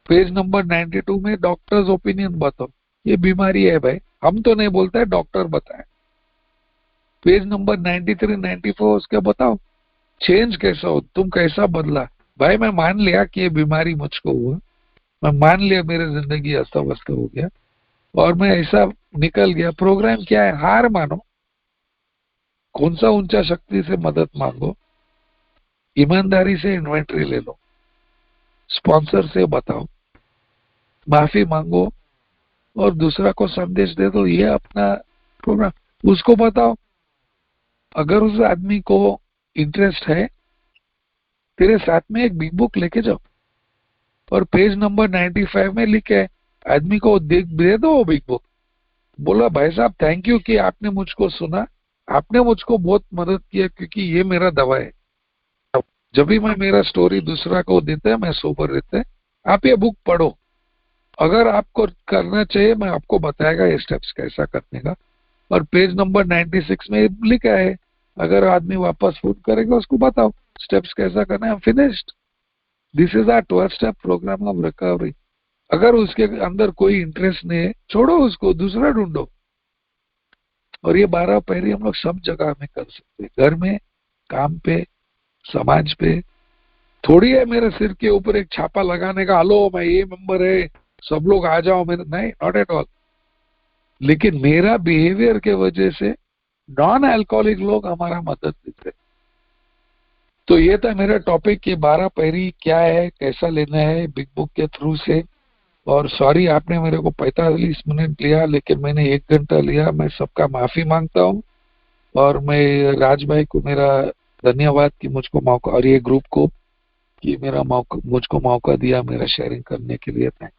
Speaker 1: पेज नंबर 92 में डॉक्टर्स ओपिनियन बताओ, ये बीमारी है भाई, हम तो नहीं बोलते, डॉक्टर बताए। पेज नंबर 93 94 उसके बताओ चेंज कैसा हो, तुम कैसा बदला। भाई मैं मान लिया कि ये बीमारी मुझको हुआ, मैं मान लिया मेरी जिंदगी अस्त व्यस्त हो गया और मैं ऐसा निकल गया। प्रोग्राम क्या है? हार मानो, कौन सा ऊंचा शक्ति से मदद मांगो, ईमानदारी से इन्वेंट्री ले लो, स्पॉन्सर से बताओ, माफी मांगो और दूसरा को संदेश दे दो। ये अपना प्रोग्राम उसको बताओ। अगर उस आदमी को इंटरेस्ट है तेरे साथ में एक बिग बुक लेके जाओ और पेज नंबर 95 में लिखे आदमी को दे दो बिग बुक। बोला भाई साहब थैंक यू कि आपने मुझको सुना, आपने मुझको बहुत मदद किया क्योंकि ये मेरा दवा है। जब भी मैं मेरा स्टोरी दूसरा को देता है मैं सोबर रहता है। आप ये बुक पढ़ो, अगर आपको करना चाहिए मैं आपको बताएगा ये स्टेप्स कैसा करने का। और पेज नंबर 96 में लिखा है अगर आदमी वापस फोन करेगा उसको बताओ स्टेप्स कैसा करना है। Finished, this is our 12 step programme of recovery. अगर उसके अंदर कोई इंटरेस्ट नहीं है छोड़ो उसको, दूसरा ढूंढो। और ये 12 पैरी हम लोग सब जगह में कर सकते हैं, घर में, काम पे, समाज पे। थोड़ी है मेरे सिर के ऊपर एक छापा लगाने का, हलो मैं ये मेंबर है सब लोग आ जाओ मेरे, नहीं, नॉट एट ऑल। लेकिन मेरा बिहेवियर के वजह से नॉन अल्कोहलिक लोग हमारा मदद देते। तो ये था मेरा टॉपिक कि 12 पैरी क्या है, कैसा लेना है बिग बुक के थ्रू से। और सॉरी आपने मेरे को 45 मिनट लिया लेकिन मैंने 1 घंटा लिया, मैं सबका माफी मांगता हूँ। और मैं राज भाई को मेरा धन्यवाद कि मुझको मौका, और ये ग्रुप को कि मेरा मौका, मुझको मौका दिया मेरा शेयरिंग करने के लिए। थैंक